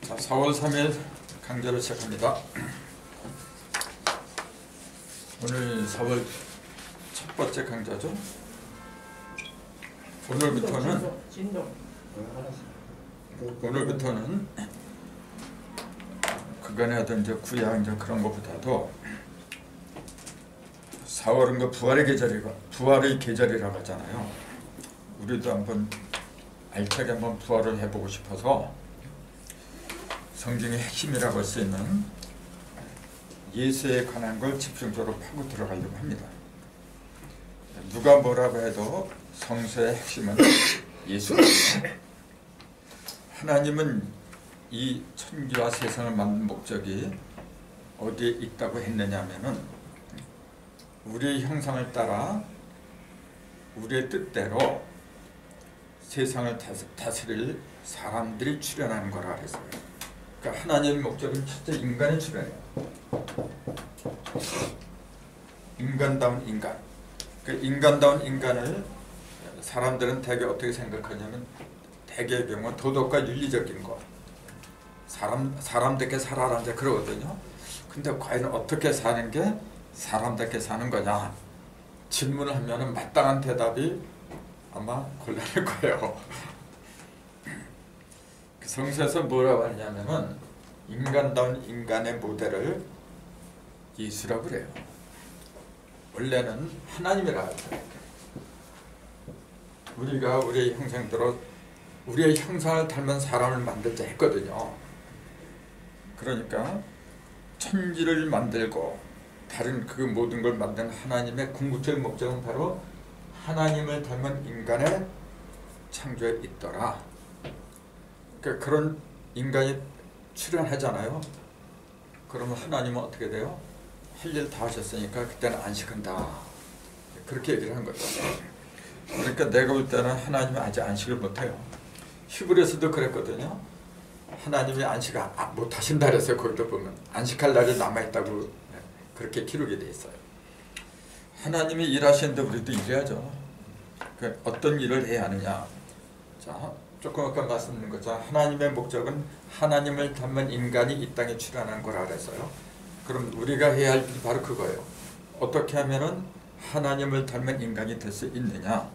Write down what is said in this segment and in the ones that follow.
자, 4월 3일 강좌를 시작합니다. 오늘 4월 첫 번째 강좌죠. 오늘부터는 그간에 하던 이제 구약 이제 그런 것보다도 4월은 그 부활의 계절이라고 하잖아요. 우리도 한번 알차게 한번 부활을 해보고 싶어서 성경의 핵심이라고 할 수 있는 예수에 관한 걸 집중적으로 파고 들어가려고 합니다. 누가 뭐라고 해도 성서의 핵심은 예수입니다. 하나님은 이 천지와 세상을 만든 목적이 어디에 있다고 했느냐 하면은 우리의 형상을 따라 우리의 뜻대로 세상을 다스릴 사람들이 출현하는 거라 그랬어요. 그러니까 하나님의 목적은 첫째 인간의 출현이에요. 인간다운 인간. 그 인간다운 인간을 사람들은 대개 어떻게 생각하냐면 대개의 경우 도덕과 윤리적인 것. 사람답게 살아라 이제 그러거든요. 근데 과연 어떻게 사는 게 사람답게 사는 거냐? 질문을 하면은 마땅한 대답이 아마 곤란할 거예요. 성서에서 뭐라고 하냐면은 인간다운 인간의 모델을 예수라고 그래요. 원래는 하나님이라고 해요. 우리가 우리의 형상대로 우리의 형상을 닮은 사람을 만들자 했거든요. 그러니까 천지를 만들고 다른 그 모든 걸 만든 하나님의 궁극적인 목적은 바로 하나님을 닮은 인간의 창조에 있더라. 그러니까 그런 인간이 출현하잖아요. 그러면 하나님은 어떻게 돼요? 할 일 다 하셨으니까 그때는 안식한다. 그렇게 얘기를 한 거죠. 그러니까 내가 볼 때는 하나님이 아직 안식을 못해요. 히브리서도 그랬거든요. 하나님이 안식 못 하신다 그랬어요. 거기도 보면 안식할 날이 남아있다고 그렇게 기록이 돼 있어요. 하나님이 일하시는데 우리도 일해야죠. 그 어떤 일을 해야 하느냐. 자, 조금 아까 말씀드린 것처럼 하나님의 목적은 하나님을 닮은 인간이 이 땅에 출현한 거라 그랬어요. 그럼 우리가 해야 할 일이 바로 그거예요. 어떻게 하면은 하나님을 닮은 인간이 될 수 있느냐.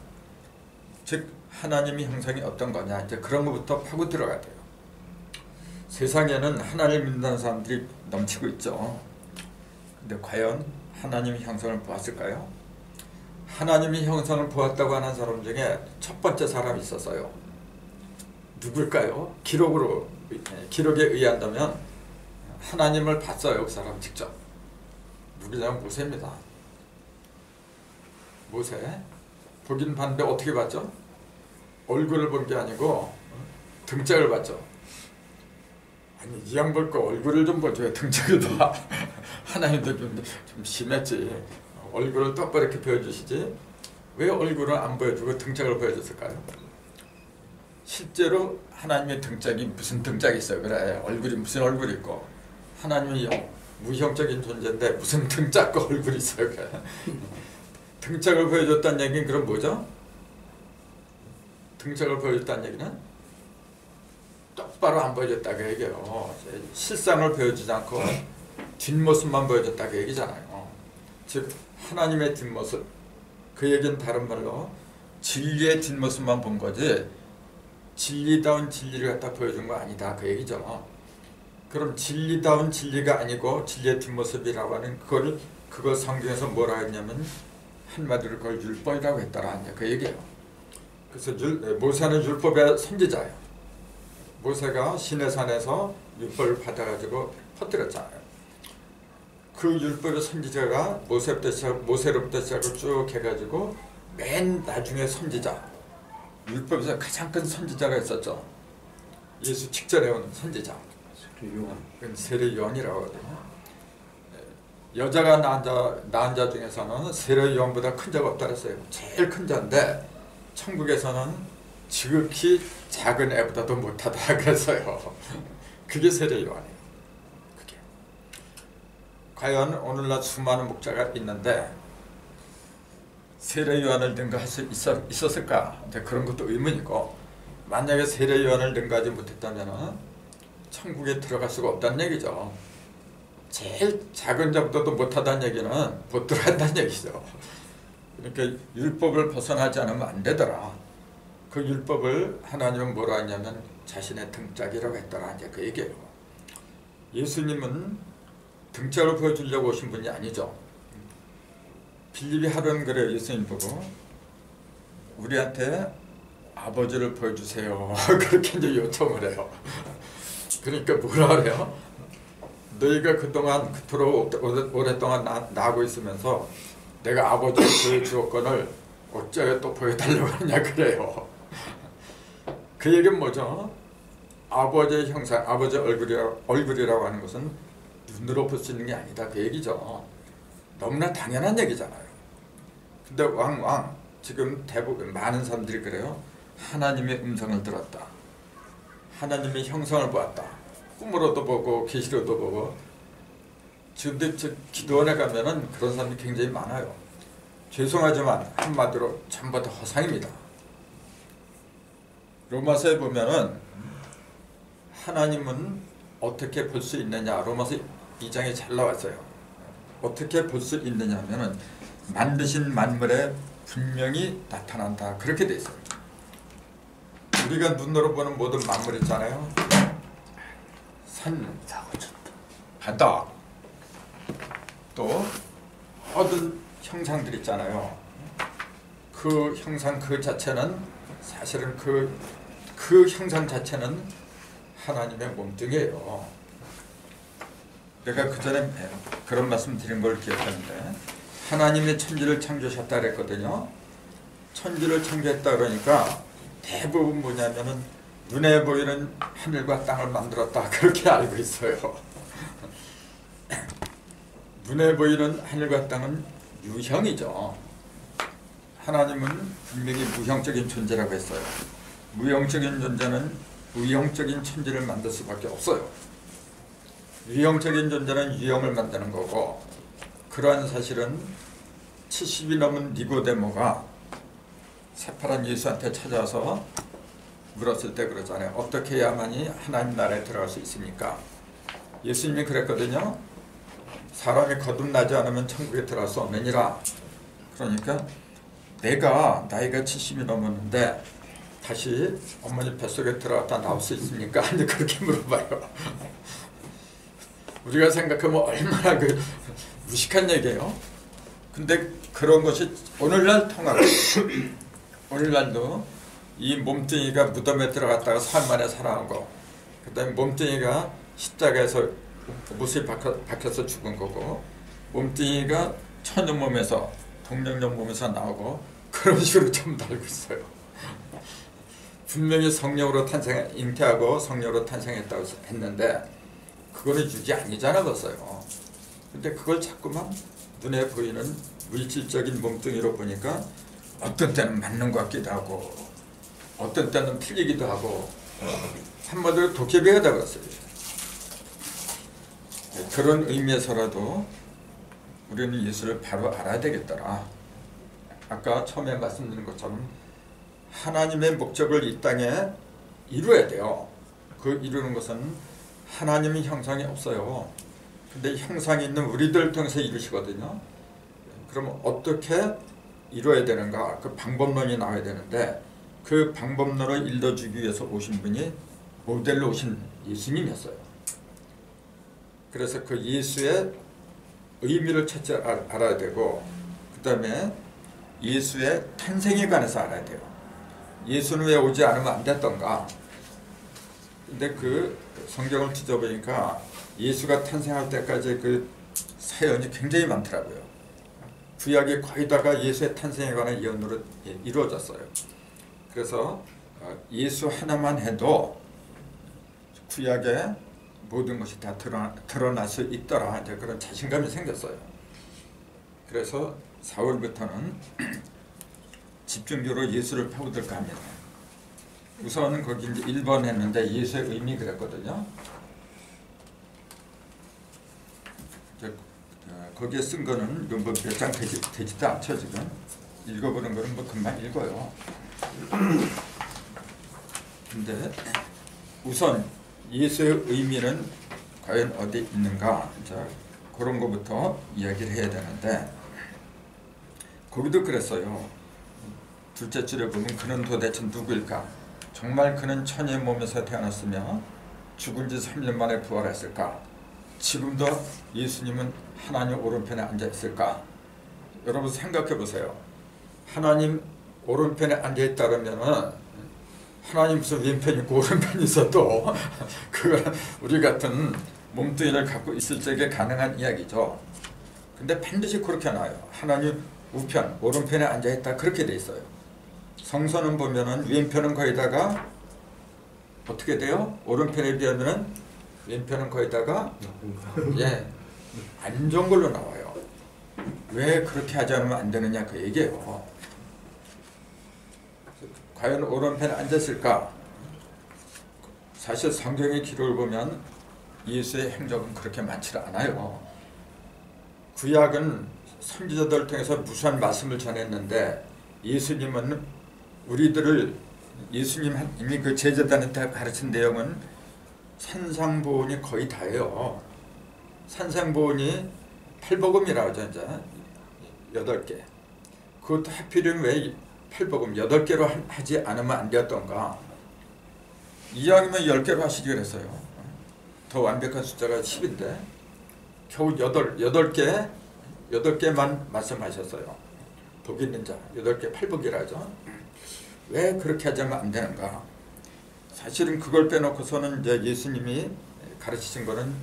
즉 하나님의 형상이 어떤 거냐. 이제 그런 것부터 파고 들어가야 돼요. 세상에는 하나님을 믿는 사람들이 넘치고 있죠. 근데 과연 하나님의 형상을 보았을까요? 하나님의 형상을 보았다고 하는 사람 중에 첫 번째 사람이 있었어요. 누굴까요? 기록에 의한다면 하나님을 봤어요. 그 사람 직접. 누구냐면 모세입니다. 모세. 보긴 봤는데 어떻게 봤죠? 얼굴을 본 게 아니고 등짝을 봤죠. 아니 이 양 볼 거 얼굴을 좀 보죠. 등짝을 봐. 하나님도 좀 심했지. 얼굴을 똑바로 이렇게 보여주시지. 왜 얼굴을 안 보여주고 등짝을 보여줬을까요? 실제로 하나님의 등짝이 무슨 등짝이 있어요. 그래 얼굴이 무슨 얼굴이 있고 하나님이 무형적인 존재인데 무슨 등짝과 얼굴이 있어요. 그래. 등짝을 보여줬다는 얘기는 그럼 뭐죠? 등짝을 보여줬다는 얘기는 똑바로 안 보여줬다고 얘기해요. 실상을 보여주지 않고 뒷모습만 보여줬다고 얘기잖아요. 즉 하나님의 뒷모습. 그 얘기는 다른 말로 진리의 뒷모습만 본 거지 진리다운 진리를 갖다 보여준 거 아니다. 그 얘기죠. 그럼 진리다운 진리가 아니고 진리의 뒷모습이라고 하는 그걸 성경에서 뭐라 했냐면 한마디로 그걸 율법이라고 했더라. 그 얘기예요. 그래서 모세는 율법의 선지자예요. 모세가 시내산에서 율법을 받아가지고 퍼뜨렸잖아요. 그 율법의 선지자가 모세로부터 시작을 쭉 해가지고 맨 나중에 선지자, 율법에서 가장 큰 선지자가 있었죠. 예수 직전에 온 선지자. 그건 세례 요한이라고 하거든요. 여자가 낳은 자 중에서는 세례 요한보다 큰 자가 없다 그랬어요. 제일 큰 자인데 천국에서는 지극히 작은 애보다도 못하다 그랬어요. 그게 세례 요한이에요. 그게. 과연 오늘날 수많은 목자가 있는데 세례 요한을 능가할 수 있었을까? 그런 것도 의문이고 만약에 세례 요한을 능가하지 못했다면 천국에 들어갈 수가 없다는 얘기죠. 제일 작은 자보다도 못하다는 얘기는 못 들어간다는 얘기죠. 그러니까 율법을 벗어나지 않으면 안 되더라. 그 율법을 하나님은 뭐라 했냐면 자신의 등짝이라고 했더라. 이제 그 얘기예요. 예수님은 등짝을 보여주려고 오신 분이 아니죠. 빌립이 하루는 그래요. 예수님 보고 우리한테 아버지를 보여주세요. 그렇게 이제 요청을 해요. 그러니까 뭐라 그래요? 너희가 그동안 그토록 오랫동안 나하고 있으면서 내가 아버지를 보여주었건을 어쩌게 또 보여달라고 하냐 그래요. 그 얘기는 뭐죠? 아버지의 형상, 아버지의 얼굴이라고 하는 것은 눈으로 볼 수 있는 게 아니다. 그 얘기죠. 너무나 당연한 얘기잖아요. 근데 왕 지금 대부분 많은 사람들이 그래요. 하나님의 음성을 들었다. 하나님의 형상을 보았다. 꿈으로도 보고 계시로도 보고. 지금 기도원에 가면은 그런 사람이 굉장히 많아요. 죄송하지만 한마디로 전부 다 허상입니다. 로마서에 보면은 하나님은 어떻게 볼 수 있느냐. 로마서 2장에 잘 나왔어요. 어떻게 볼 수 있느냐 하면은 만드신 만물에 분명히 나타난다. 그렇게 돼 있어요. 우리가 눈으로 보는 모든 만물 있잖아요. 산, 바다, 또 모든 형상들 있잖아요. 그 형상 그 자체는 사실은 그 형상 자체는 하나님의 몸뚱이에요. 내가 그 전에 그런 말씀 드린 걸 기억하는데 하나님의 천지를 창조하셨다 그랬거든요. 천지를 창조했다 그러니까 대부분 뭐냐면은 눈에 보이는 하늘과 땅을 만들었다 그렇게 알고 있어요. 눈에 보이는 하늘과 땅은 유형이죠. 하나님은 분명히 무형적인 존재라고 했어요. 무형적인 존재는 무형적인 천지를 만들 수밖에 없어요. 유형적인 존재는 유형을 만드는 거고, 그러한 사실은 70이 넘은 니고데모가 새파란 예수한테 찾아와서 물었을 때 그러잖아요. 어떻게 해야만이 하나님 나라에 들어갈 수 있습니까? 예수님이 그랬거든요. 사람이 거듭나지 않으면 천국에 들어갈 수 없느니라. 그러니까 내가 나이가 70이 넘었는데 다시 어머니 뱃속에 들어갔다 나올 수 있습니까? 이제 그렇게 물어봐요. 우리가 생각하면 얼마나 그 무식한 얘기예요. 근데 그런 것이 오늘날 통하고 오늘날도 이 몸뚱이가 무덤에 들어갔다가 사흘 만에 살아나고, 그 다음에 몸뚱이가 십자가에서 못이 박혀서 죽은 거고, 몸뚱이가 천연 몸에서 동령령 몸에서 나오고, 그런 식으로 좀 알고 있어요. 분명히 성령으로 잉태하고 성령으로 탄생했다고 했는데 그거는 유지 아니잖아 벌써요. 근데 그걸 자꾸만 눈에 보이는 물질적인 몸뚱이로 보니까 어떤 때는 맞는 것 같기도 하고 어떤 때는 틀리기도 하고 한마디로 도깨비가 되어버렸어요. 그런 의미에서라도 우리는 예수를 바로 알아야 되겠더라. 아까 처음에 말씀드린 것처럼 하나님의 목적을 이 땅에 이루어야 돼요. 그 이루는 것은 하나님의 형상이 없어요. 근데 형상이 있는 우리들 통해서 이루시거든요. 그럼 어떻게 이루어야 되는가? 그 방법론이 나와야 되는데 그 방법론을 일러주기 위해서 오신 분이 모델로 오신 예수님이었어요. 그래서 그 예수의 의미를 첫째 알아야 되고, 그 다음에 예수의 탄생에 관해서 알아야 돼요. 예수는 왜 오지 않으면 안 됐던가? 근데 그 성경을 뒤져보니까 예수가 탄생할 때까지 그 사연이 굉장히 많더라고요. 구약이 거의 다가 예수의 탄생에 관한 예언으로 이루어졌어요. 그래서 예수 하나만 해도 구약의 모든 것이 다 드러날 수 있더라. 이제 그런 자신감이 생겼어요. 그래서 4월부터는 집중적으로 예수를 파고들까 합니다. 우선은 거기 이제 1번 했는데 예수의 의미 그랬거든요. 거기에 쓴 거는 몇 장 되지도 않죠. 지금 읽어보는 거는 뭐 금방 읽어요. 근데 우선 예수의 의미는 과연 어디 있는가? 자, 그런 것부터 이야기를 해야 되는데 거기도 그랬어요. 둘째 줄에 보면 그는 도대체 누구일까? 정말 그는 천의 몸에서 태어났으며 죽은 지 3일 만에 부활했을까? 지금도 예수님은 하나님 오른편에 앉아 있을까? 여러분 생각해 보세요. 하나님 오른편에 앉아 있다면은 하나님 무슨 왼편이 있고 오른편이 있어도 그건 우리 같은 몸뚱이를 갖고 있을 적에 가능한 이야기죠. 근데 반드시 그렇게 나와요. 하나님 우편, 오른편에 앉아있다 그렇게 돼 있어요. 성서는 보면은 왼편은 거기다가 어떻게 돼요? 오른편에 비하면은 왼편은 거기다가 안 좋은 걸로 나와요. 왜 그렇게 하지 않으면 안 되느냐 그 얘기예요. 과연 오른편에 앉았을까? 사실 성경의 기록을 보면 예수의 행적은 그렇게 많지 않아요. 구약은 선지자들 통해서 무수한 말씀을 전했는데 예수님은 우리들을 예수님이 그 제자들한테 가르친 내용은 산상보훈이 거의 다예요. 산상보훈이 팔복음이라고 하죠. 이제 8개. 그것도 하필이면 왜 팔복음 8개로 하지 않으면 안 되었던가? 이왕이면 10개로 하시지 그랬어요. 더 완벽한 숫자가 10인데 겨우 8개만 말씀하셨어요. 복 있는 자 8개 팔복이라죠. 왜 그렇게 하자면 안 되는가? 사실은 그걸 빼놓고서는 이제 예수님이 가르치신 거는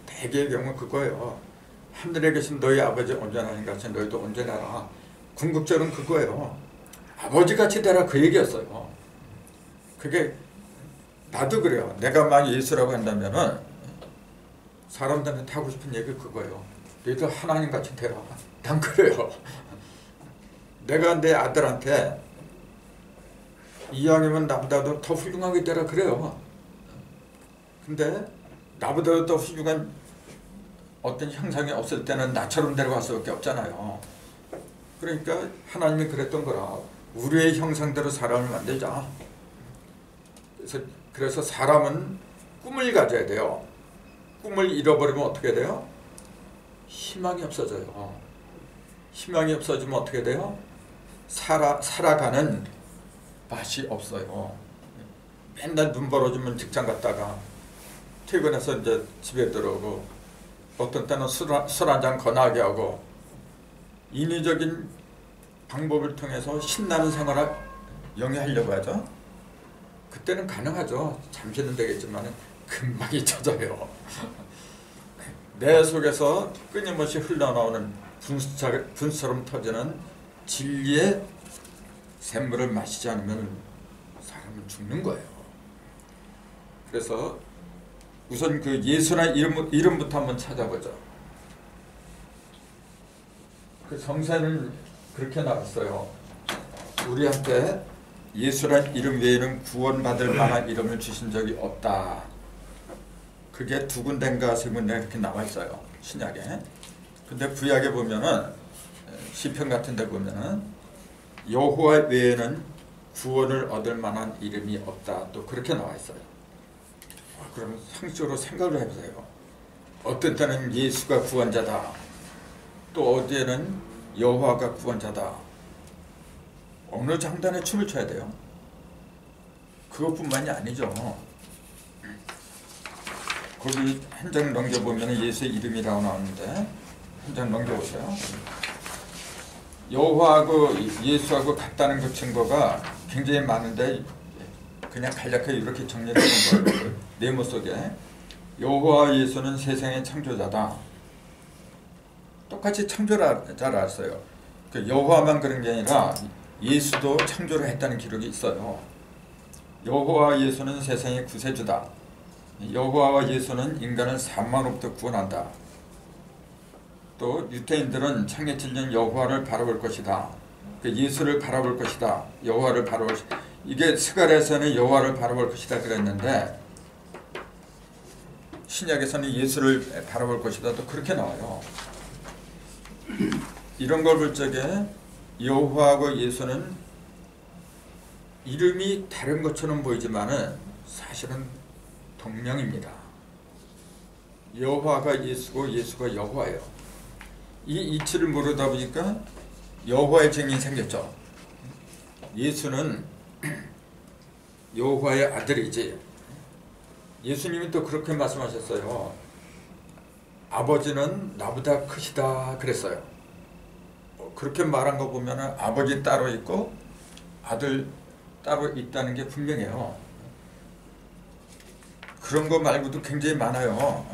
대개의 경우 그거예요. 하늘에 계신 너희 아버지 온전하신 같이 너희도 온전하라. 궁극적으로는 그거예요. 아버지같이 되라 그 얘기였어요. 그게 나도 그래요. 내가 만약 예수라고 한다면은 사람들한테 하고 싶은 얘기 그거예요. 너희도 하나님같이 되라. 난 그래요. 내가 내 아들한테 이왕이면 나보다도 더 훌륭하게 되라 그래요. 근데 나보다도 더 훌륭한 어떤 형상이 없을 때는 나처럼 데려갈 수밖에 없잖아요. 그러니까 하나님이 그랬던 거라. 우리의 형상대로 사람을 만들자. 그래서 사람은 꿈을 가져야 돼요. 꿈을 잃어버리면 어떻게 돼요? 희망이 없어져요. 희망이 없어지면 어떻게 돼요? 살아가는 맛이 없어요. 맨날 눈 벌어지면 직장 갔다가 퇴근해서 이제 집에 들어오고 어떤 때는 술 한 잔 권하게 하고 인위적인 방법을 통해서 신나는 생활을 영위하려고 하죠. 그때는 가능하죠. 잠시는 되겠지만 금방 잊혀져요. 내 속에서 끊임없이 흘러나오는 분수처럼 터지는 진리의 샘물을 마시지 않으면 사람은 죽는 거예요. 그래서 우선 그 예수라는 이름부터 한번 찾아보죠. 그 성서에는 그렇게 나왔어요. 우리한테 예수란 이름 외에는 구원받을 만한 이름을 주신 적이 없다. 그게 두 군데인가 세 군데 이렇게 나와 있어요. 신약에. 근데 구약에 보면은 시편 같은 데 보면은 여호와 외에는 구원을 얻을 만한 이름이 없다. 또 그렇게 나와 있어요. 그럼 상식적으로 생각을 해보세요. 어떤 때는 예수가 구원자다. 또 어디에는 여호와가 구원자다. 어느 장단에 춤을 춰야 돼요? 그것뿐만이 아니죠. 거기 한 장 넘겨보면 예수의 이름이라고 나오는데 한 장 넘겨보세요. 여호와하고 예수하고 같다는 그 증거가 굉장히 많은데 그냥 간략하게 이렇게 정리하는 거예요. 네모 속에 여호와 예수는 세상의 창조자다. 똑같이 창조자라 했어요. 그 여호와만 그런 게 아니라 예수도 창조를 했다는 기록이 있어요. 여호와 예수는 세상의 구세주다. 여호와와 예수는 인간을 사망으로부터 구원한다. 또 유대인들은 창에 찔린 여호와를 바라볼 것이다. 그 예수를 바라볼 것이다. 여호와를 바라볼 것이다. 이게 스가랴에서는 여호와를 바라볼 것이다 그랬는데 신약에서는 예수를 바라볼 것이다. 또 그렇게 나와요. 이런 걸 볼 적에 여호와하고 예수는 이름이 다른 것처럼 보이지만은 사실은 동명입니다. 여호와가 예수고 예수가 여호와예요. 이 이치를 모르다 보니까 여호와의 증인이 생겼죠. 예수는 여호와의 아들이지. 예수님이 또 그렇게 말씀하셨어요. 아버지는 나보다 크시다 그랬어요. 그렇게 말한 거 보면 아버지 따로 있고 아들 따로 있다는 게 분명해요. 그런 거 말고도 굉장히 많아요.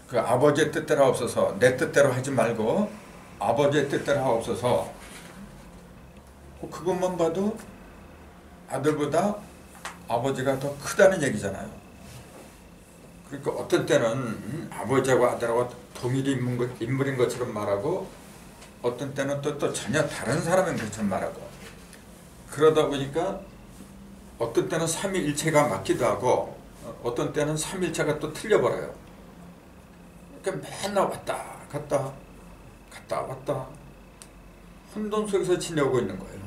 그 아버지의 뜻대로 하옵소서, 내 뜻대로 하지 말고 아버지의 뜻대로 하옵소서. 그것만 봐도 아들보다 아버지가 더 크다는 얘기잖아요. 그러니까 어떤 때는 아버지하고 아들하고 동일이 인물인 것처럼 말하고 어떤 때는 또 전혀 다른 사람인 것처럼 말하고, 그러다 보니까 어떤 때는 삼위일체가 맞기도 하고 어떤 때는 삼위일체가 또 틀려버려요. 그러니까 맨날 왔다 갔다 갔다 왔다 혼돈 속에서 지내고 있는 거예요.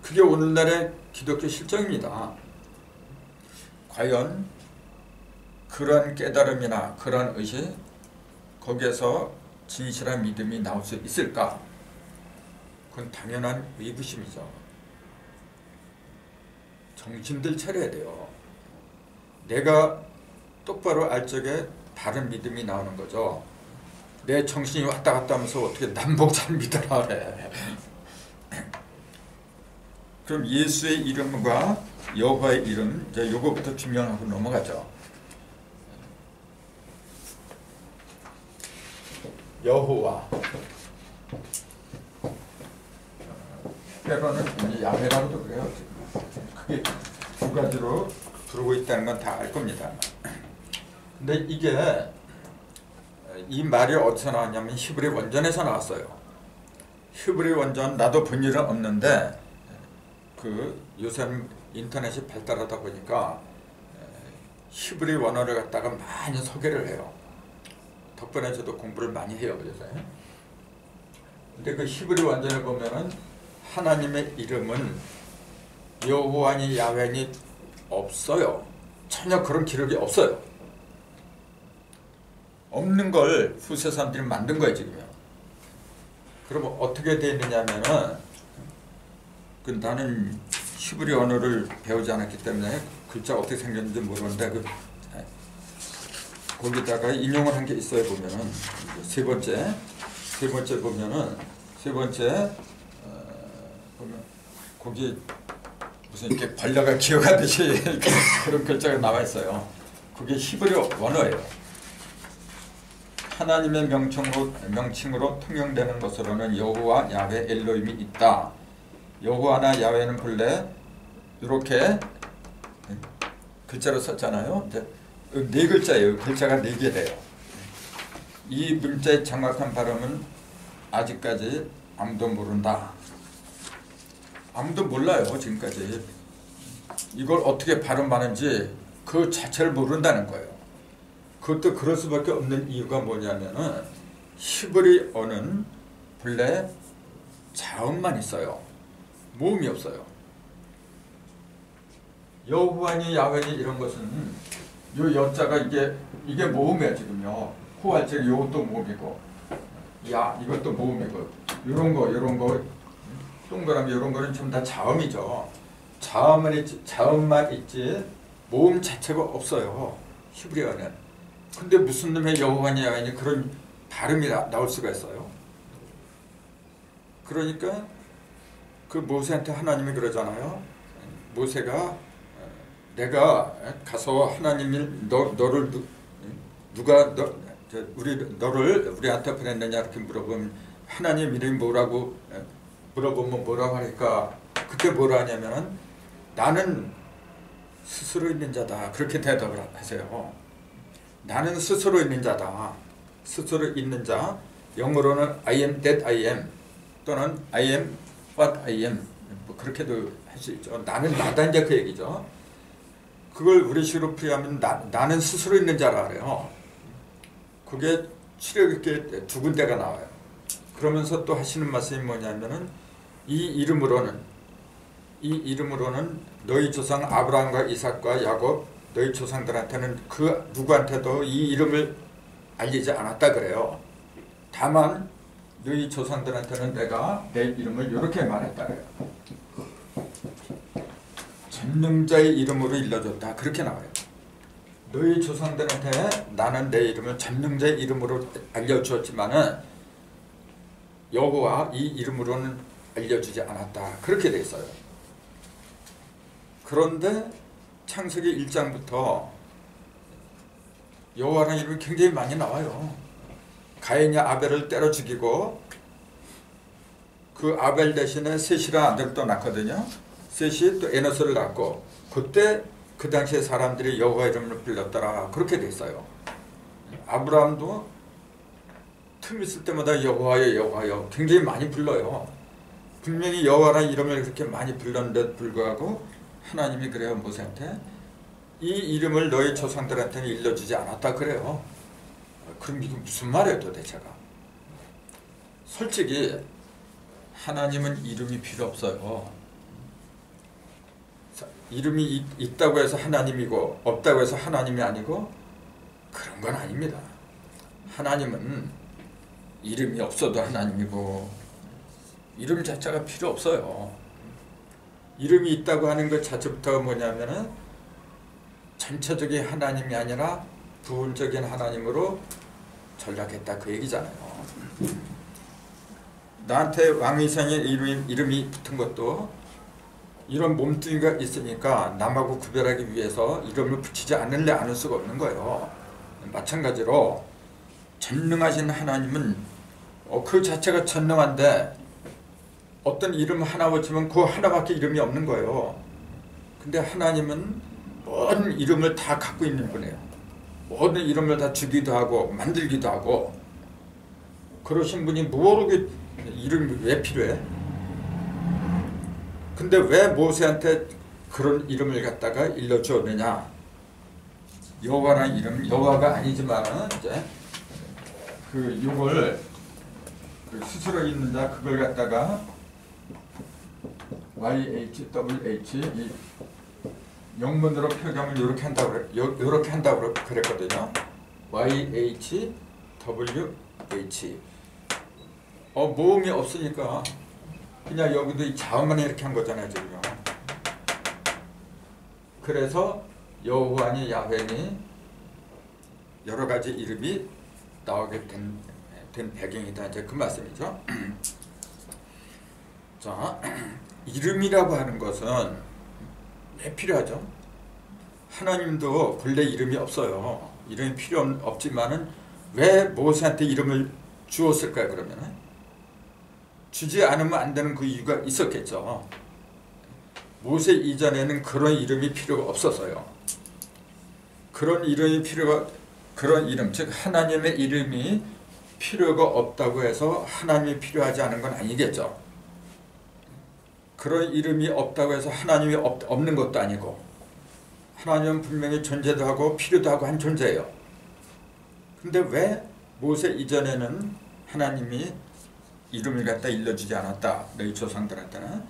그게 오늘날의 기독교 실정입니다. 과연 그런 깨달음이나 그런 의식, 거기에서 진실한 믿음이 나올 수 있을까? 그건 당연한 의구심이죠. 정신들 차려야 돼요. 내가 똑바로 알 적에 다른 믿음이 나오는 거죠. 내 정신이 왔다 갔다 하면서 어떻게 남복 잘 믿어라 그래. 그럼 예수의 이름과 여호와의 이름, 이제 요거부터 증명하고 넘어가죠. 여호와, 때로는 야훼라고도 그래요. 그게 두 가지로 부르고 있다는 건 다 알 겁니다. 근데 이게 이 말이 어디서 나왔냐면 히브리 원전에서 나왔어요. 히브리 원전, 나도 본 일은 없는데 그 요새는 인터넷이 발달하다 보니까 히브리 원어를 갖다가 많이 소개를 해요. 덕분에 저도 공부를 많이 해요, 요새. 근데 그 히브리 원전을 보면은 하나님의 이름은 여호와니 야훼니 없어요. 전혀 그런 기록이 없어요. 없는 걸 후세 사람들이 만든 거예요, 지금요. 그러면 어떻게 되어 있느냐면은, 나는 히브리 언어를 배우지 않았기 때문에 글자가 어떻게 생겼는지 모르는데, 거기다가 인용을 한 게 있어요. 보면은 세 번째 보면은 보면 거기 무슨 이렇게 벌레가 기어가듯이 그런 글자가 나와 있어요. 그게 히브리 원어예요. 하나님의 명칭으로 통용되는 것으로는 여호와, 야훼, 엘로힘이 있다. 여호와나 야훼는 본래 이렇게 글자로 썼잖아요. 네 글자예요. 글자가 네 개래요. 이 문자의 정확한 발음은 아직까지 아무도 모른다. 아무도 몰라요, 지금까지. 이걸 어떻게 발음하는지 그 자체를 모른다는 거예요. 그것도 그럴 수밖에 없는 이유가 뭐냐면은 히브리어는 본래 자음만 있어요. 모음이 없어요. 여호와니 야훼니 이런 것은 요 여자가 이게 모음이야 지금요. 호할적 요것도 모음이고, 야 이것도 모음이고, 요런 거 동그라미 요런 거는 전부 다 자음이죠. 자음만 있지 모음 자체가 없어요, 히브리어는. 근데 무슨 놈의 여호와니 야훼니 그런 발음이 나올 수가 있어요. 그러니까 그 모세한테 하나님이 그러잖아요. 모세가 내가 가서 하나님이 너를 너를 우리한테 보냈느냐 이렇게 물어보면 하나님 이름이 뭐라고 물어보면 뭐라고 하니까 그때 뭐라 하냐면은 나는 스스로 있는 자다 그렇게 대답을 하세요. 나는 스스로 있는 자다. 스스로 있는 자. 영어로는 I am that I am 또는 I am what I am 뭐 그렇게도 할 수 있죠. 나는 나다 이제 그 얘기죠. 그걸 우리식으로 풀이하면 나는 스스로 있는 자라 그래요. 그게 출력 있게 두 군데가 나와요. 그러면서 또 하시는 말씀이 뭐냐면은 이 이름으로는 너희 조상 아브라함과 이삭과 야곱 너희 조상들한테는 그 누구한테도 이 이름을 알리지 않았다 그래요. 다만 너희 조상들한테는 내가 내 이름을 이렇게 말했다 그래요. 전능자의 이름으로 일러줬다 그렇게 나와요. 너희 조상들한테 나는 내 이름을 전능자의 이름으로 알려주었지만은 여호와 이 이름으로는 알려주지 않았다 그렇게 돼 있어요. 그런데 창세기 1장부터 여호와라는 이름이 굉장히 많이 나와요. 가인이 아벨을 때려 죽이고 그 아벨 대신에 셋이라는 아들을 또 낳거든요. 셋이 또 에노스를 낳고 그때 그 당시에 사람들이 여호와 이름을 불렀더라 그렇게 돼 있어요. 아브라함도 틈 있을 때마다 여호와여 여호와여 굉장히 많이 불러요. 분명히 여호와라는 이름을 그렇게 많이 불렀는데도 불구하고 하나님이 그래요 모세한테 이 이름을 너희 조상들한테는 일러주지 않았다 그래요. 그럼 이게 무슨 말이에요 도대체가? 솔직히 하나님은 이름이 필요 없어요. 이름이 있다고 해서 하나님이고 없다고 해서 하나님이 아니고 그런 건 아닙니다. 하나님은 이름이 없어도 하나님이고 이름 자체가 필요 없어요. 이름이 있다고 하는 것 자체부터가 뭐냐면은 전체적인 하나님이 아니라 부분적인 하나님으로 전락했다 그 얘기잖아요. 나한테 왕위상의 이름이 붙은 것도 이런 몸뚱이가 있으니까 남하고 구별하기 위해서 이름을 붙이지 않을 수가 없는 거예요. 마찬가지로 전능하신 하나님은 그 자체가 전능한데 어떤 이름 하나 붙이면 그 하나밖에 이름이 없는 거예요. 근데 하나님은 모든 이름을 다 갖고 있는 분이에요. 모든 이름을 다 주기도 하고 만들기도 하고 그러신 분이 모르게 이름이 왜 필요해? 근데 왜 모세한테 그런 이름을 갖다가 일러주었느냐? 여호와라는 이름, 여호와가 아니지만은 이제 그 요걸 그 스스로 있는 자 그걸 갖다가 YHWH 이 영문으로 표기하면 이렇게 한다고 그랬거든요. YHWH 모음이 없으니까 그냥 여기도 이 자음만 이렇게 한 거잖아요 지금. 그래서 여호와니 야훼니 여러 가지 이름이 나오게 된 배경이다 이제 그 말씀이죠. 자, 이름이라고 하는 것은 왜 필요하죠? 하나님도 본래 이름이 없어요. 이름이 필요 없지만은 왜 모세한테 이름을 주었을까요? 그러면은 주지 않으면 안 되는 그 이유가 있었겠죠. 모세 이전에는 그런 이름이 필요가 없었어요. 그런 이름이 그런 이름, 즉 하나님의 이름이 필요가 없다고 해서 하나님이 필요하지 않은 건 아니겠죠. 그런 이름이 없다고 해서 하나님이 없는 것도 아니고 하나님은 분명히 존재도 하고 필요도 하고 한 존재예요. 근데 왜 모세 이전에는 하나님이 이름을 갖다 일러주지 않았다 너희 조상들한테는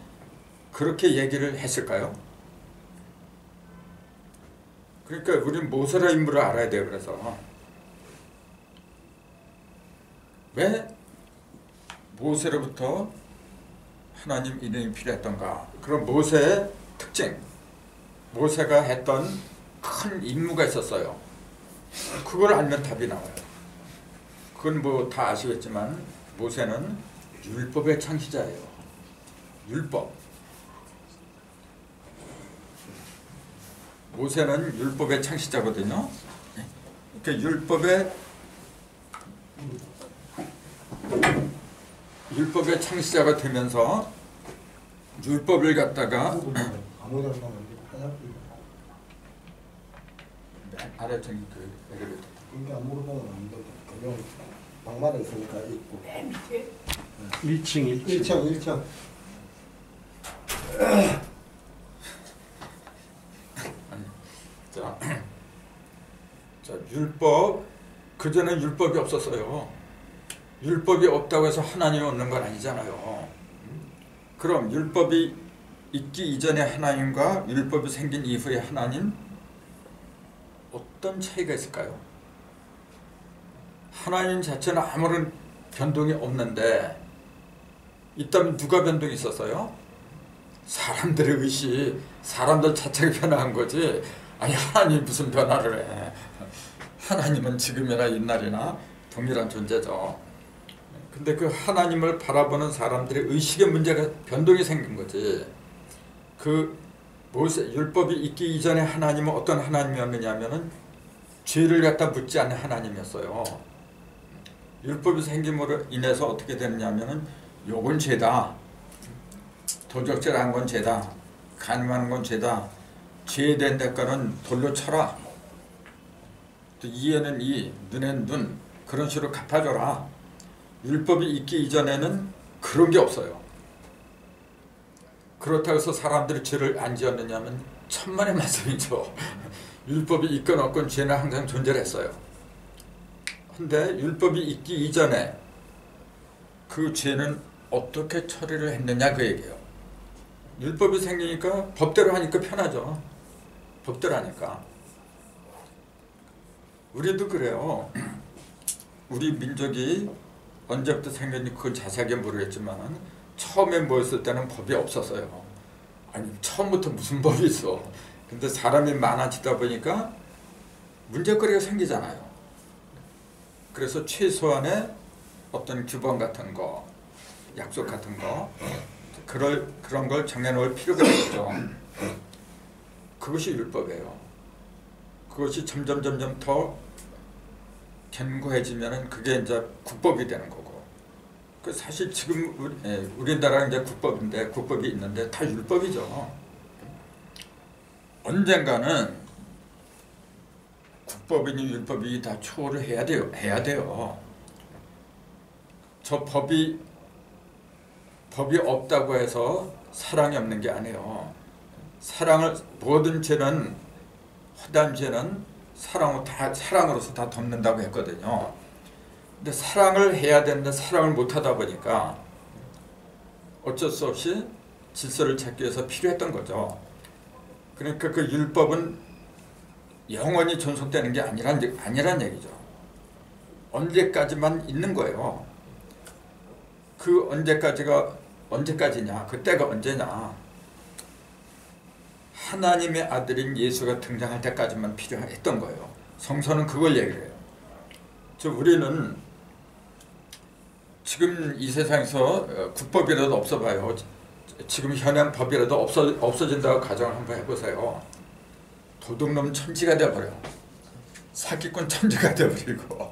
그렇게 얘기를 했을까요? 그러니까 우리는 모세라 인물을 알아야 돼요. 그래서 왜 모세로부터 하나님 이름이 필요했던가? 그럼 모세의 특징, 모세가 했던 큰 임무가 있었어요. 그걸 알면 답이 나와요. 그건 뭐 다 아시겠지만 모세는 율법의 창시자예요. 율법. 모세는 율법의 창시자거든요. 그러니까 율법의 창시자가 되면서 율법을 갖다가 아래 저기 그 엘리베이터. 그게 아무거나 안 돼. 그냥 방마다 있으니까 있고. 맨 밑에 1층. 자, 율법 그전에 율법이 없었어요. 율법이 없다고 해서 하나님이 없는 건 아니잖아요. 그럼 율법이 있기 이전에 하나님과 율법이 생긴 이후에 하나님 어떤 차이가 있을까요? 하나님 자체는 아무런 변동이 없는데 있다면 누가 변동이 있었어요? 사람들의 의식, 사람들 자체가 변화한 거지. 아니 하나님이 무슨 변화를 해. 하나님은 지금이나 옛날이나 동일한 존재죠. 근데 그 하나님을 바라보는 사람들의 의식의 문제가 변동이 생긴 거지. 그 모세 율법이 있기 이전에 하나님은 어떤 하나님이었느냐면은 죄를 갖다 묻지 않는 하나님이었어요. 율법이 생김으로 인해서 어떻게 되느냐면은 요건 죄다. 도적질 한 건 죄다. 간음하는 건 죄다. 죄에 대한 대가는 돌로 쳐라. 또 이에는 이, 눈엔 눈. 그런 식으로 갚아줘라. 율법이 있기 이전에는 그런 게 없어요. 그렇다고 해서 사람들이 죄를 안 지었느냐면 천만의 말씀이죠. 율법이 있건 없건 죄는 항상 존재했어요. 근데 율법이 있기 이전에 그 죄는 어떻게 처리를 했느냐 그 얘기예요. 율법이 생기니까 법대로 하니까 편하죠. 법대로 하니까. 우리도 그래요. 우리 민족이 언제부터 생겼는지 그걸 자세하게 모르겠지만 처음에 모였을 때는 법이 없었어요. 아니 처음부터 무슨 법이 있어. 근데 사람이 많아지다 보니까 문제거리가 생기잖아요. 그래서 최소한의 어떤 규범 같은 거, 약속 같은 거 그런 걸 정해놓을 필요가 있죠. 그것이 율법이에요. 그것이 점점 더 견고해지면은 그게 이제 국법이 되는 거고. 그 사실 지금 우리나라는 이제 국법인데 국법이 있는데 다 율법이죠. 언젠가는 국법이니 율법이 다 초월을 해야 돼요. 저 법이 없다고 해서 사랑이 없는 게 아니에요. 모든 죄는 허다한 죄는 사랑으로서 다 덮는다고 했거든요. 근데 사랑을 해야 되는데 사랑을 못하다 보니까 어쩔 수 없이 질서를 찾기 위해서 필요했던 거죠. 그러니까 그 율법은 영원히 존속되는 게 아니란 얘기죠. 언제까지만 있는 거예요. 그 언제까지냐? 그때가 언제냐? 하나님의 아들인 예수가 등장할 때까지만 필요했던 거예요. 성서는 그걸 얘기를 해요. 우리는 지금 이 세상에서 국법이라도 없어봐요. 지금 현행 법이라도 없어진다고 가정을 한번 해보세요. 도둑놈 천지가 되어버려. 사기꾼 천지가 되어버리고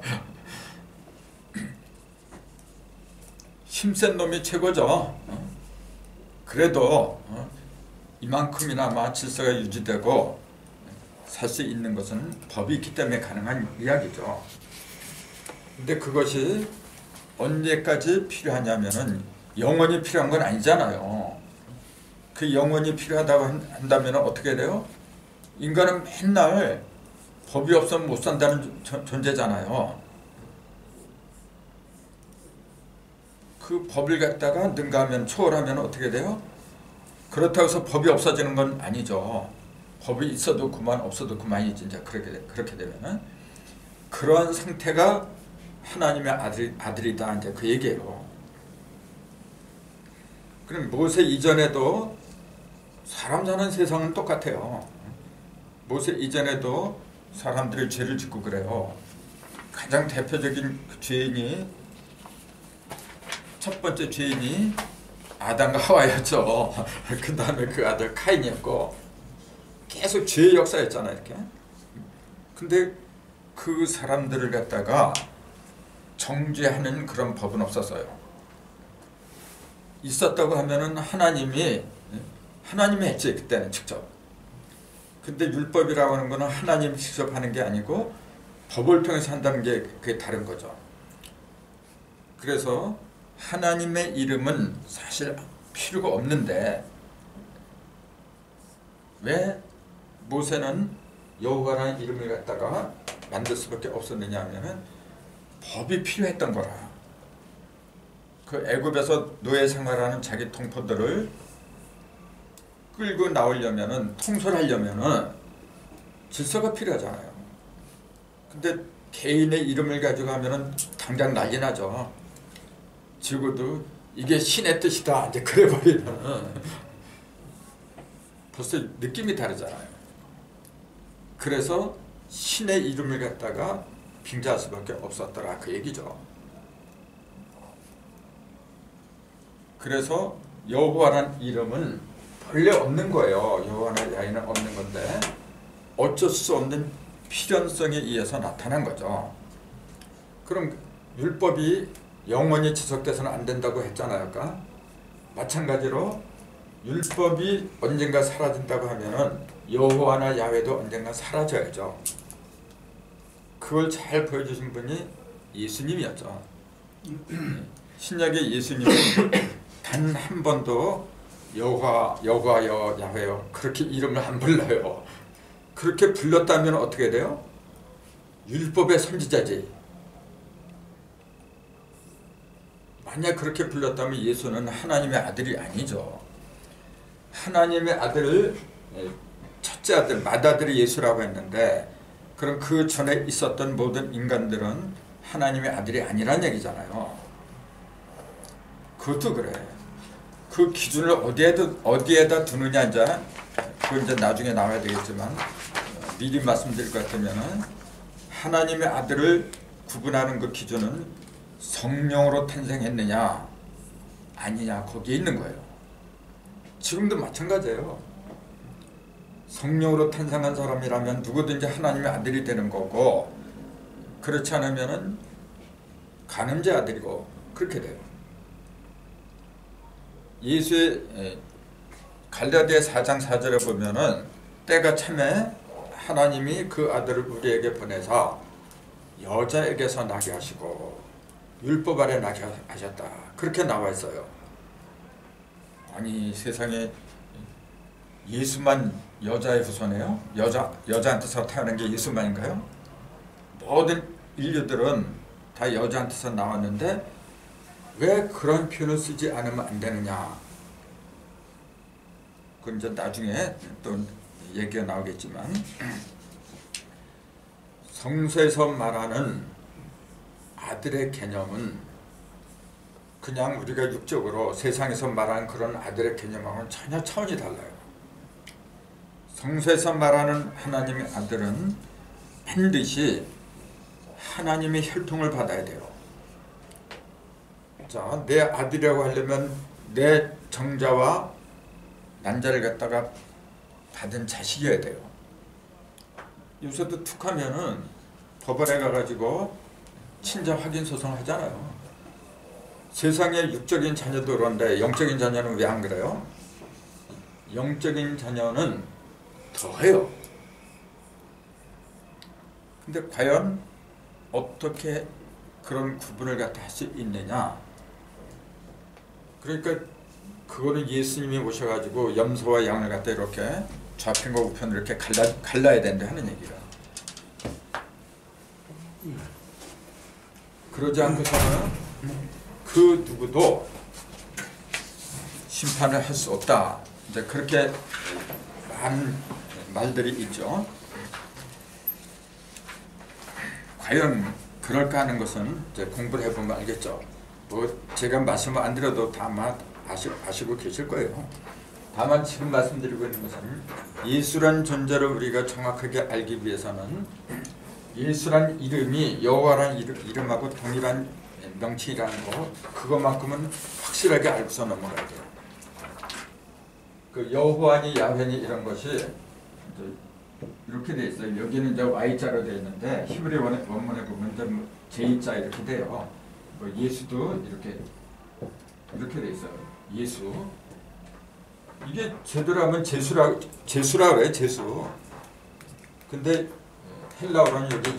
힘센 놈이 최고죠. 그래도 이만큼이나마 질서가 유지되고 살 수 있는 것은 법이 있기 때문에 가능한 이야기죠. 근데 그것이 언제까지 필요하냐면은 영원히 필요한 건 아니잖아요. 그 영원히 필요하다고 한다면 어떻게 돼요? 인간은 맨날 법이 없으면 못 산다는 존재잖아요. 그 법을 갖다가 능가하면 초월하면 어떻게 돼요? 그렇다고 해서 법이 없어지는 건 아니죠. 법이 있어도 그만 없어도 그만이지. 이제 그렇게 되면은 그러한 상태가 하나님의 아들이다. 이제 그 얘기예요. 그럼 모세 이전에도 사람 사는 세상은 똑같아요. 모세 이전에도 사람들이 죄를 짓고 그래요. 가장 대표적인 첫 번째 죄인이 아담과 하와였죠. 그 다음에 그 아들 카인이었고 계속 죄의 역사였잖아요. 이렇게. 근데 그 사람들을 갖다가 정죄하는 그런 법은 없었어요. 있었다고 하면은 하나님이 했지 그때는 직접. 근데 율법이라고 하는 거는 하나님이 직접 하는 게 아니고 법을 통해서 한다는 게 그게 다른 거죠. 그래서 하나님의 이름은 사실 필요가 없는데 왜 모세는 여호와라는 이름을 갖다가 만들 수밖에 없었느냐 하면은 법이 필요했던 거라. 그 애굽에서 노예 생활하는 자기 동포들을 끌고 나오려면은 통솔하려면은 질서가 필요하잖아요. 근데 개인의 이름을 가지고 하면은 당장 난리 나죠. 적어도 이게 신의 뜻이다 이제 그래 버리면은 벌써 느낌이 다르잖아요. 그래서 신의 이름을 갖다가 빙자할 수밖에 없었더라 그 얘기죠. 그래서 여호와라는 이름은 본래 없는 거예요. 여호와나 야훼는 없는 건데 어쩔 수 없는 필연성에 의해서 나타난 거죠. 그럼 율법이 영원히 지속돼서는 안 된다고 했잖아요. 아까. 마찬가지로 율법이 언젠가 사라진다고 하면은 여호와나 야훼도 언젠가 사라져야죠. 그걸 잘 보여주신 분이 예수님이었죠. 신약의 예수님은 단 한 번도 여호와여 야훼여 그렇게 이름을 안 불러요. 그렇게 불렀다면 어떻게 돼요? 율법의 선지자지. 만약 그렇게 불렀다면 예수는 하나님의 아들이 아니죠. 하나님의 아들을 첫째 아들, 맏아들이 예수라고 했는데 그럼 그 전에 있었던 모든 인간들은 하나님의 아들이 아니란 얘기잖아요. 그것도 그래. 그 기준을 어디에다 두느냐 이제 그건 이제 나중에 나와야 되겠지만 미리 말씀드릴 것 같으면은 하나님의 아들을 구분하는 그 기준은 성령으로 탄생했느냐 아니냐 거기에 있는 거예요. 지금도 마찬가지예요. 성령으로 탄생한 사람이라면 누구든지 하나님의 아들이 되는 거고 그렇지 않으면은 간음죄 아들이고 그렇게 돼요. 예수의 갈라디아 4장 4절에 보면은 때가 참에 하나님이 그 아들을 우리에게 보내사 여자에게서 나게 하시고 율법 아래 나게 하셨다. 그렇게 나와 있어요. 아니 세상에 예수만 여자의 후손이에요? 여자한테서 태어난 게 예수만인가요? 모든 인류들은 다 여자한테서 나왔는데 왜 그런 표현을 쓰지 않으면 안 되느냐? 그건 이제 나중에 또 얘기가 나오겠지만 성서에서 말하는 아들의 개념은 그냥 우리가 육적으로 세상에서 말하는 그런 아들의 개념하고는 전혀 차원이 달라요. 성서에서 말하는 하나님의 아들은 반드시 하나님의 혈통을 받아야 돼요. 자, 내 아들이라고 하려면 내 정자와 난자를 갖다가 받은 자식이어야 돼요. 요새도 툭 하면은 법원에 가가지고 친자 확인 소송을 하잖아요. 세상에 육적인 자녀도 그런데 영적인 자녀는 왜 안 그래요? 영적인 자녀는 더해요. 근데 과연 어떻게 그런 구분을 갖다 할 수 있느냐? 그러니까 그거는 예수님이 오셔가지고 염소와 양을 갖다 이렇게 좌편과 우편을 이렇게 갈라야 된다 하는 얘기가. 그러지 않고서는 그 누구도 심판을 할 수 없다. 이제 그렇게 많은 말들이 있죠. 과연 그럴까 하는 것은 이제 공부를 해보면 알겠죠. 뭐 제가 말씀을 안 드려도 다만 아시고 계실 거예요. 다만 지금 말씀드리고 있는 것은 예수란 존재를 우리가 정확하게 알기 위해서는 예수란 이름이 여호와란 이름하고 동일한 명칭이라는 거 그것만큼은 확실하게 알고서 넘어가야 돼요. 그 여호와니 야훼니 이런 것이 이제 이렇게 돼 있어요. 여기는 이제 Y자로 되어 있는데 히브리 원문에 보면 이제 J자 이렇게 돼요. 뭐 예수도 이렇게 돼 있어요. 예수. 이게 제대로 하면 제수라 그래, 제수. 근데 헬라어로는 여기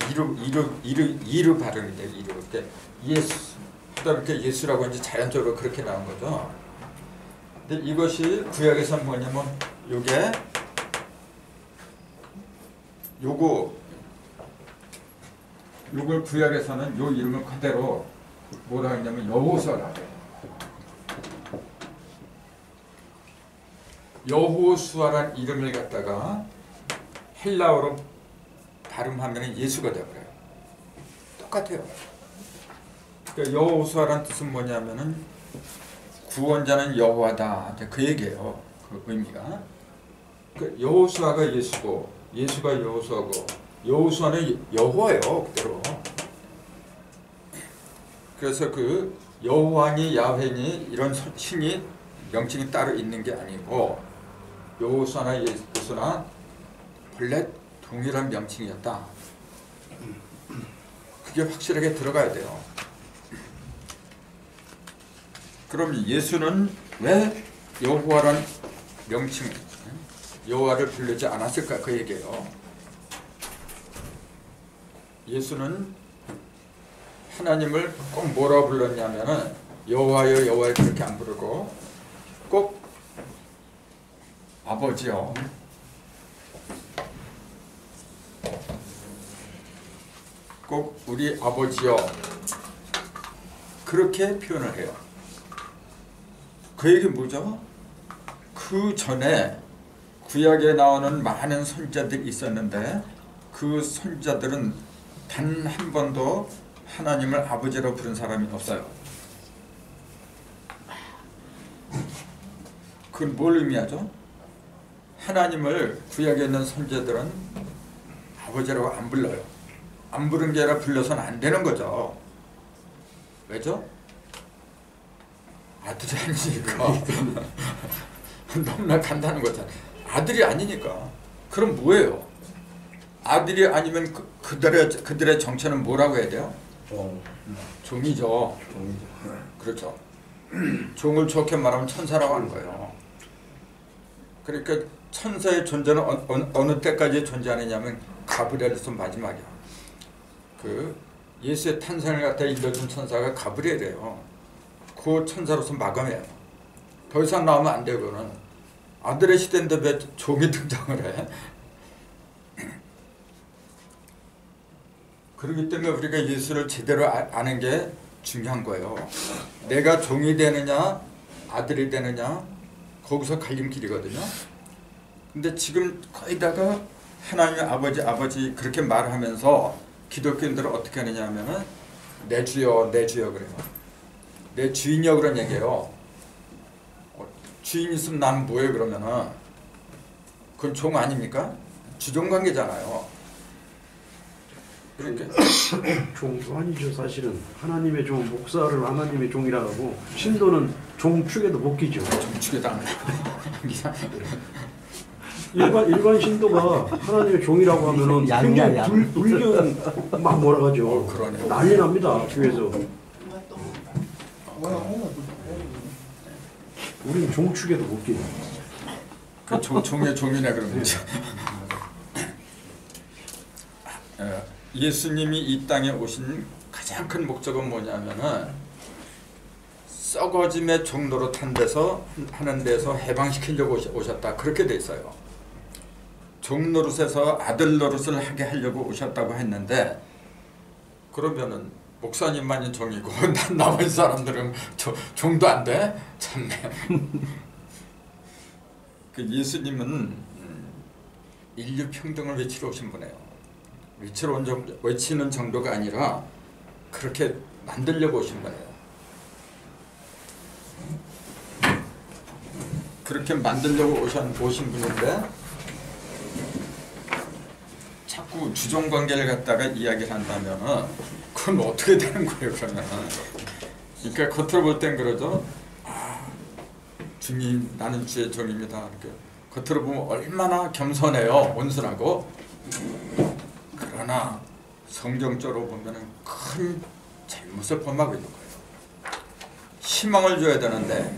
이르 발음이 돼, 이르. 그러니까 예수. 하다 보니까 예수라고 이제 자연적으로 그렇게 나온 거죠. 근데 이것이 구약에서 뭐냐면 요걸 구약에서는 요 이름을 그대로 뭐라 했냐면 여호수아라고 해요. 여호수아란 이름을 갖다가 헬라어로 발음하면 예수가 되어버려요. 똑같아요. 그러니까 여호수아라는 뜻은 뭐냐면은 구원자는 여호와다. 그 얘기예요. 그 의미가. 그 여호수아가 예수고 예수가 여호수아고 여호수아는 여호와예요. 그대로. 그래서 그 여호와니 야훼니 이런 신이 명칭이 따로 있는 게 아니고 여호수아나 예수나 본래 동일한 명칭이었다. 그게 확실하게 들어가야 돼요. 그럼 예수는 왜 여호와란 명칭, 여호와를 부르지 않았을까? 그 얘기예요. 예수는 하나님을 꼭 뭐라 불렀냐면은 여호와여 여호와여 그렇게 안 부르고 꼭 아버지요. 꼭 우리 아버지요. 그렇게 표현을 해요. 그 얘기 뭐죠? 그 전에 구약에 나오는 많은 선지자들이 있었는데 그 선지자들은 단 한 번도 하나님을 아버지로 부른 사람이 없어요. 그건 뭘 의미하죠? 하나님을 구약에 있는 선지자들은 아버지라고 안 불러요. 안 부른 게 아니라 불러서는 안 되는 거죠. 왜죠? 아들이 아니니까. 너무나 간단한 거잖아요. 아들이 아니니까. 그럼 뭐예요? 아들이 아니면 그들의 정체는 뭐라고 해야 돼요? 종이죠. 그렇죠. 종을 좋게 말하면 천사라고 하는 거예요. 그러니까 천사의 존재는 어느 때까지 존재하느냐면 가브리엘에서 마지막이야. 그 예수의 탄생을 갖다 일러준 천사가 가브리엘이에요. 그 천사로서 마감해요. 더 이상 나오면 안 되고는 아들의 시대인데 왜 종이 등장을 해? 그렇기 때문에 우리가 예수를 제대로 아는 게 중요한 거예요. 내가 종이 되느냐 아들이 되느냐 거기서 갈림길이거든요. 근데 지금 거기다가 하나님의 아버지 그렇게 말하면서 기독교인들은 어떻게 하느냐 하면은 내 주여 그래요. 내 주인이여 그런 얘기예요. 주인 있으면 나는 뭐해 그러면은 그건 종 아닙니까? 주종관계잖아요. 그러니까 종도 아니죠. 사실은 하나님의 종, 목사를 하나님의 종이라고 하고 신도는 종축에도 못 끼죠. 종축에도 안 일반 신도가 하나님의 종이라고 하면은 굉장히 불경 막 뭐라 하죠. 그러네. 난리 납니다. 교회에서. 우리는 종축에도 못 끼죠. 그 종의 종이네 그런 거지. 예수님이 이 땅에 오신 가장 큰 목적은 뭐냐면은 썩어짐의 종로로 탄 데서 하는 데서 해방시키려고 오셨다. 그렇게 돼 있어요. 종 노릇에서 아들 노릇을 하게 하려고 오셨다고 했는데 그러면은 목사님만이 종이고 나머지 사람들은 종도 안 돼? 참네. 그 예수님은 인류 평등을 외치러 오신 분이에요. 외치는 정도가 아니라 그렇게 만들려고 오신 거예요. 그렇게 만들려고 오신 분인데 자꾸 주종관계를 갖다가 이야기를 한다면 그건 어떻게 되는 거예요 그러면. 그러니까 겉으로 볼 땐 그러죠. 주님 나는 주의 종입니다. 이렇게 겉으로 보면 얼마나 겸손해요. 온순하고. 그러나 성경적으로 보면 큰 잘못을 범하고 있는 거예요. 희망을 줘야 되는데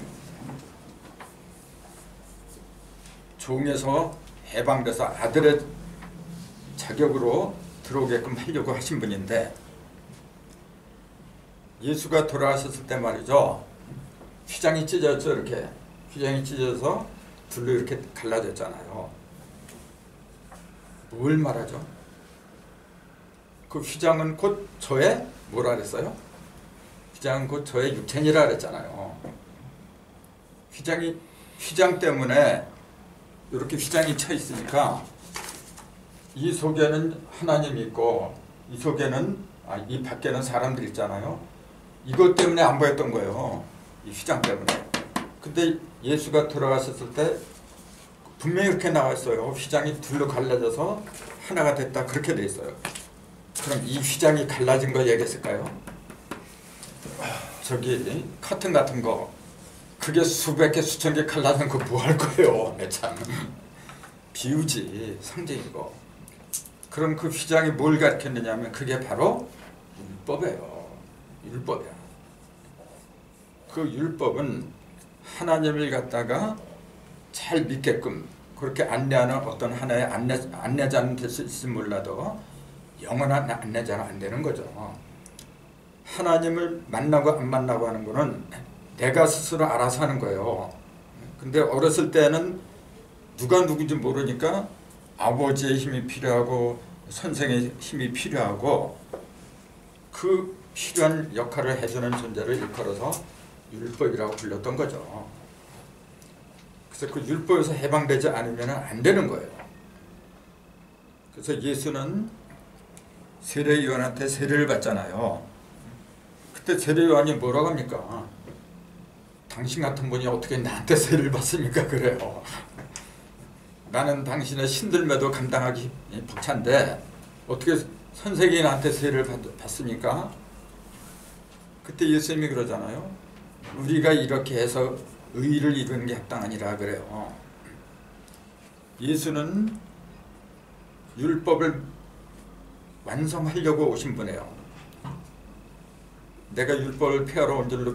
종에서 해방돼서 아들의 자격으로 들어오게끔 하려고 하신 분인데 예수가 돌아가셨을 때 말이죠. 휘장이 찢어졌죠. 이렇게 휘장이 찢어져서 둘로 이렇게 갈라졌잖아요. 뭘 말하죠? 그 휘장은 곧 저의 뭐라 그랬어요? 휘장은 곧 저의 육체니라 그랬잖아요. 휘장 때문에 이렇게 휘장이 쳐 있으니까 이 속에는 하나님이 있고 이 속에는 이 밖에는 사람들 있잖아요. 이것 때문에 안 보였던 거예요. 이 휘장 때문에. 근데 예수가 들어가셨을 때 분명히 그렇게 나와 있어요. 휘장이 둘로 갈라져서 하나가 됐다. 그렇게 돼 있어요. 그럼 이 휘장이 갈라진 거 얘기했을까요? 저기 커튼 같은 거 그게 수백 개 수천 개 갈라진 거 뭐 할 거예요. 참 비유지, 상징이고. 그럼 그 휘장이 뭘 가르쳤느냐면 그게 바로 율법이에요. 율법이야. 그 율법은 하나님을 갖다가 잘 믿게끔 그렇게 안내하는 어떤 하나의 안내자는 될 수 있을지 몰라도 영원한 안내자는 안 되는 거죠. 하나님을 만나고 안 만나고 하는 거는 내가 스스로 알아서 하는 거예요. 근데 어렸을 때는 누가 누군지 모르니까 아버지의 힘이 필요하고 선생의 힘이 필요하고 그 필요한 역할을 해주는 존재를 일컬어서 율법이라고 불렸던 거죠. 그래서 그 율법에서 해방되지 않으면 안 되는 거예요. 그래서 예수는 세례요한한테 세례를 받잖아요. 그때 세례요한이 뭐라고 합니까? 당신 같은 분이 어떻게 나한테 세례를 받습니까? 그래요. 나는 당신의 신들매도 감당하기 벅찬데 어떻게 선생이 나한테 세례를 받습니까? 그때 예수님이 그러잖아요. 우리가 이렇게 해서 의를 이루는 게 합당하니라 그래요. 예수는 율법을 완성하려고 오신 분이에요. 내가 율법을 폐하러 온 줄로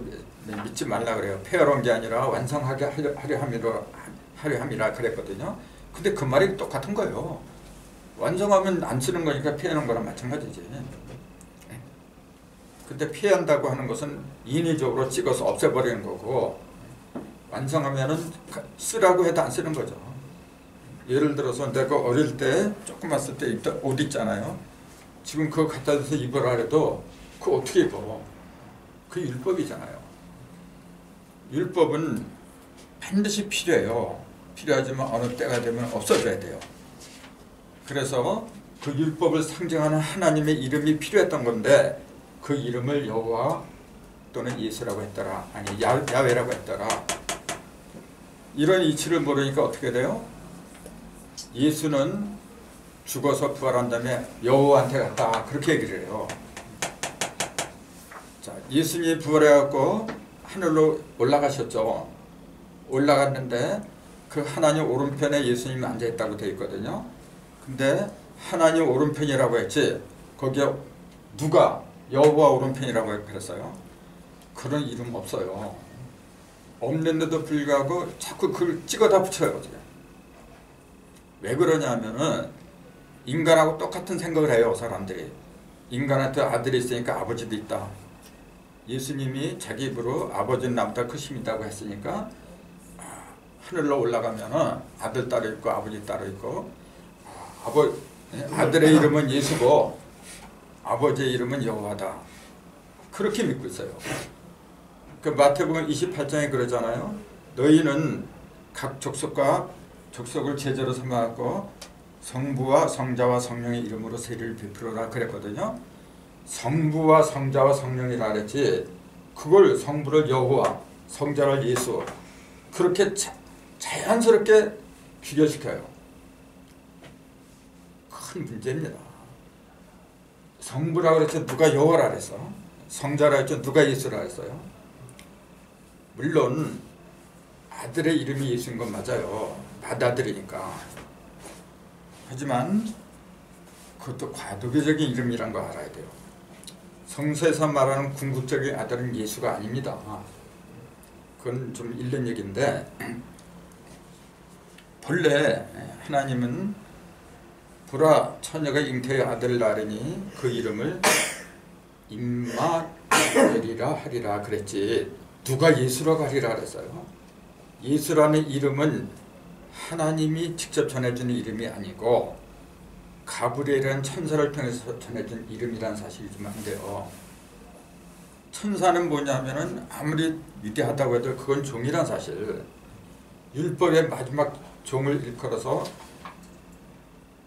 믿지 말라 그래요. 폐하러 온 게 아니라 완성하게 하려 함이라 그랬거든요. 근데 그 말이 똑같은 거예요. 완성하면 안 쓰는 거니까 피하는 거랑 마찬가지지. 근데 피한다고 하는 것은 인위적으로 찍어서 없애버리는 거고 완성하면은 쓰라고 해도 안 쓰는 거죠. 예를 들어서 내가 어릴 때 조그만 쓸 때 입던 옷 있잖아요. 지금 그거 갖다 줘서 입으라 해도 그거 어떻게 입어? 그 율법이잖아요. 율법은 반드시 필요해요. 필요하지만 어느 때가 되면 없어져야 돼요. 그래서 그 율법을 상징하는 하나님의 이름이 필요했던 건데 그 이름을 여호와 또는 예수라고 했더라. 아니 야훼라고 했더라. 이런 이치를 모르니까 어떻게 돼요? 예수는 죽어서 부활한 다음에 여호와한테 갔다. 그렇게 얘기를 해요. 자, 예수님이 부활해갖고 하늘로 올라가셨죠. 올라갔는데 그 하나님 오른편에 예수님이 앉아있다고 되어 있거든요. 근데 하나님 오른편이라고 했지 거기에 누가 여호와 오른편이라고 그랬어요? 그런 이름 없어요. 없는데도 불구하고 자꾸 그걸 찍어다 붙여요. 왜 그러냐면은 인간하고 똑같은 생각을 해요. 사람들이. 인간한테 아들이 있으니까 아버지도 있다. 예수님이 자기 입으로 아버지는 나보다 크십니다고 했으니까 하늘로 올라가면은 아들 따로 있고 아버지 따로 있고 아들의 이름은 예수고 아버지의 이름은 여호와다. 그렇게 믿고 있어요. 그 마태복음 28장에 그러잖아요. 너희는 각 족속과 족속을 제자로 삼아갖고 성부와 성자와 성령의 이름으로 세례를 베풀어라 그랬거든요. 성부와 성자와 성령이라 그랬지 그걸 성부를 여호와 성자를 예수 그렇게 자연스럽게 귀결시켜요. 큰 문제입니다. 성부라 그랬죠. 누가 여호와라 그랬어. 성자라 했죠. 누가 예수라 했어요. 물론 아들의 이름이 예수인 건 맞아요. 맏아들이니까. 하지만 그것도 과도기적인 이름이란 거 알아야 돼요. 성서에서 말하는 궁극적인 아들은 예수가 아닙니다. 그건 좀 일른 얘기인데 본래 하나님은 보라 처녀가 잉태의 아들을 낳으니 그 이름을 임마누엘이라 하리라 그랬지 누가 예수라고 하리라 그랬어요. 예수라는 이름은 하나님이 직접 전해주는 이름이 아니고 가브리엘이라는 천사를 통해서 전해준 이름이라는 사실이 좀 안 돼요. 천사는 뭐냐면은 아무리 위대하다고 해도 그건 종이란 사실. 율법의 마지막 종을 일컬어서